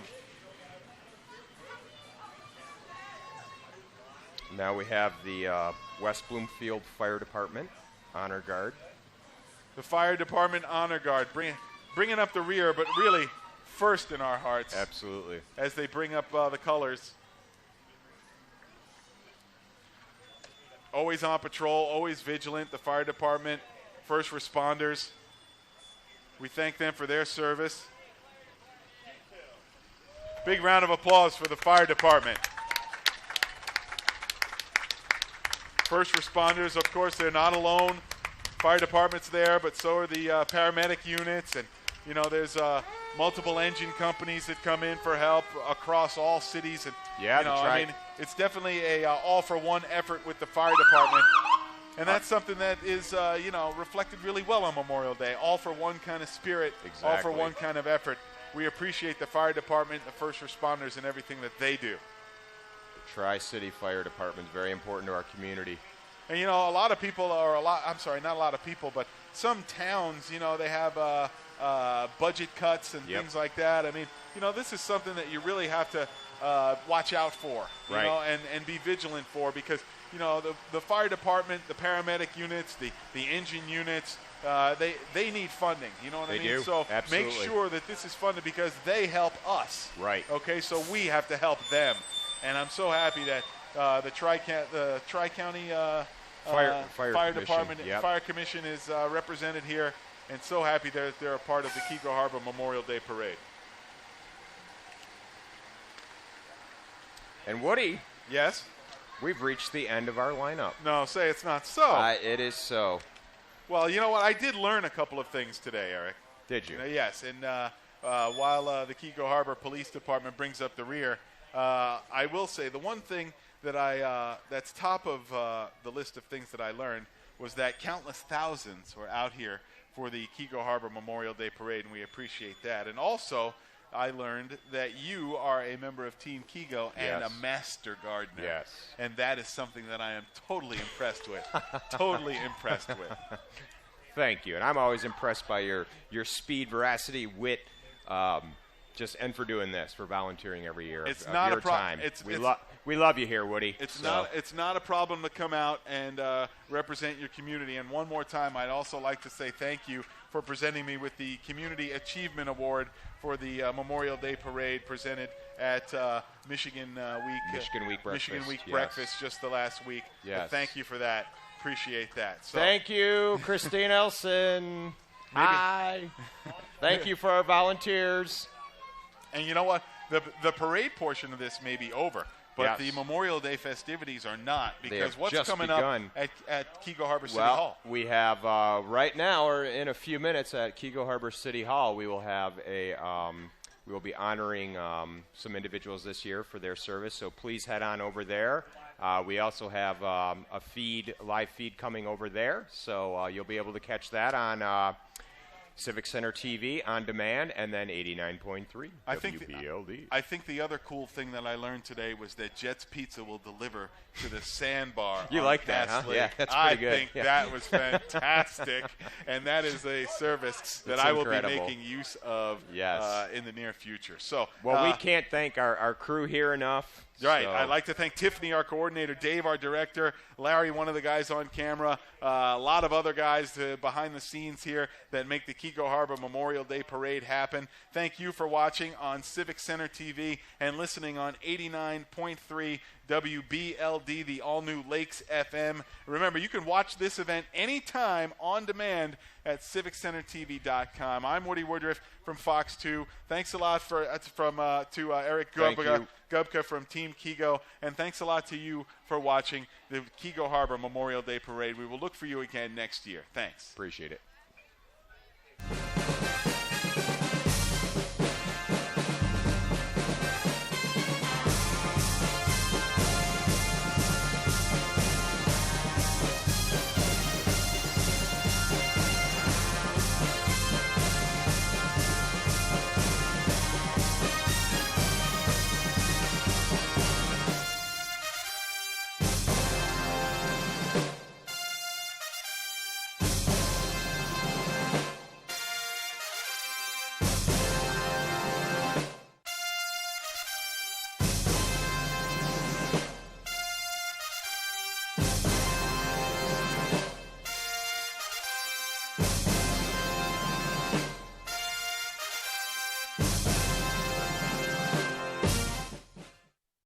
Now we have the West Bloomfield Fire Department Honor Guard. The Fire Department Honor Guard, bringing up the rear, but really first in our hearts. Absolutely. As they bring up the colors. Always on patrol, always vigilant. The Fire Department, first responders. We thank them for their service. Big round of applause for the fire department. First responders, of course, they're not alone. Fire department's there, but so are the paramedic units. And, you know, there's multiple engine companies that come in for help across all cities. And, Yeah, you know, that's right. I mean, it's definitely a all-for-one effort with the fire department. And that's something that is, you know, reflected really well on Memorial Day. All for one kind of spirit, all for Exactly. one kind of effort. We appreciate the fire department, the first responders, and everything that they do. Tri-City Fire Department is very important to our community. And, you know, a lot of people are not a lot of people, but some towns, you know, they have budget cuts and Yep. things like that. I mean, you know, this is something that you really have to watch out for, you Right. know, and be vigilant for, because, you know, the fire department, the paramedic units, the engine units, they need funding. You know what I They mean? do. So Absolutely. make sure that this is funded because they help us. Right. Okay, so we have to help them. And I'm so happy that the Tri-County Fire Fire Commission, Department, yep. Fire Commission is represented here, and so happy that they're a part of the Keego Harbor Memorial Day Parade. And Woody, Yes? we've reached the end of our lineup. No, say it's not so. It is so. Well, you know what? I did learn a couple of things today, Eric. Did you? Yes, and while the Keego Harbor Police Department brings up the rear, I will say the one thing that that's top of the list of things that I learned was that countless thousands were out here for the Keego Harbor Memorial Day Parade, and we appreciate that. And also, I learned that you are a member of Team Keego and Yes. a master gardener. Yes. And that is something that I am totally impressed with. Totally impressed with. Thank you. And I'm always impressed by your speed, veracity, wit, and for doing this, for volunteering every year. It's of not a your problem. time. We love you here, Woody. It's not a problem to come out and represent your community. And one more time, I'd also like to say thank you for presenting me with the Community Achievement Award for the Memorial Day Parade presented at Michigan Week Breakfast, yes. Breakfast just the last week. Yes. But thank you for that. Appreciate that. So, Thank you, Christine Elson. Hi. Thank you for our volunteers. and you know what? The parade portion of this may be over. But Yes. the Memorial Day festivities are not, because have what's just coming begun. up at Keego Harbor City Well, Hall? we have right now, or in a few minutes, at Keego Harbor City Hall, we will have we will be honoring some individuals this year for their service. So please head on over there. We also have a live feed coming over there, so you'll be able to catch that on Civic Center TV on demand, and then 89.3 WBLD. I think the other cool thing that I learned today was that Jet's Pizza will deliver to the sandbar. You on like that, huh? Cass Lake. Yeah, that's pretty good. I think Yeah. that was fantastic, and that is a service that It's I will incredible. be making use of Yes. in the near future. So, Well, we can't thank our crew here enough. Right. so- I'd like to thank Tiffany, our coordinator, Dave, our director, Larry, one of the guys on camera, a lot of other guys behind the scenes here that make the Keego Harbor Memorial Day Parade happen. Thank you for watching on Civic Center TV and listening on 89.3 WBLD, the all-new Lakes FM. Remember, you can watch this event anytime on demand at civiccentertv.com. I'm Woody Woodriffe from Fox 2. Thanks a lot to Eric Thank Gubka, you. Gubka from Team Keego, and thanks a lot to you for watching the Keego Harbor Memorial Day Parade. We will look for you again next year. Thanks. Appreciate it.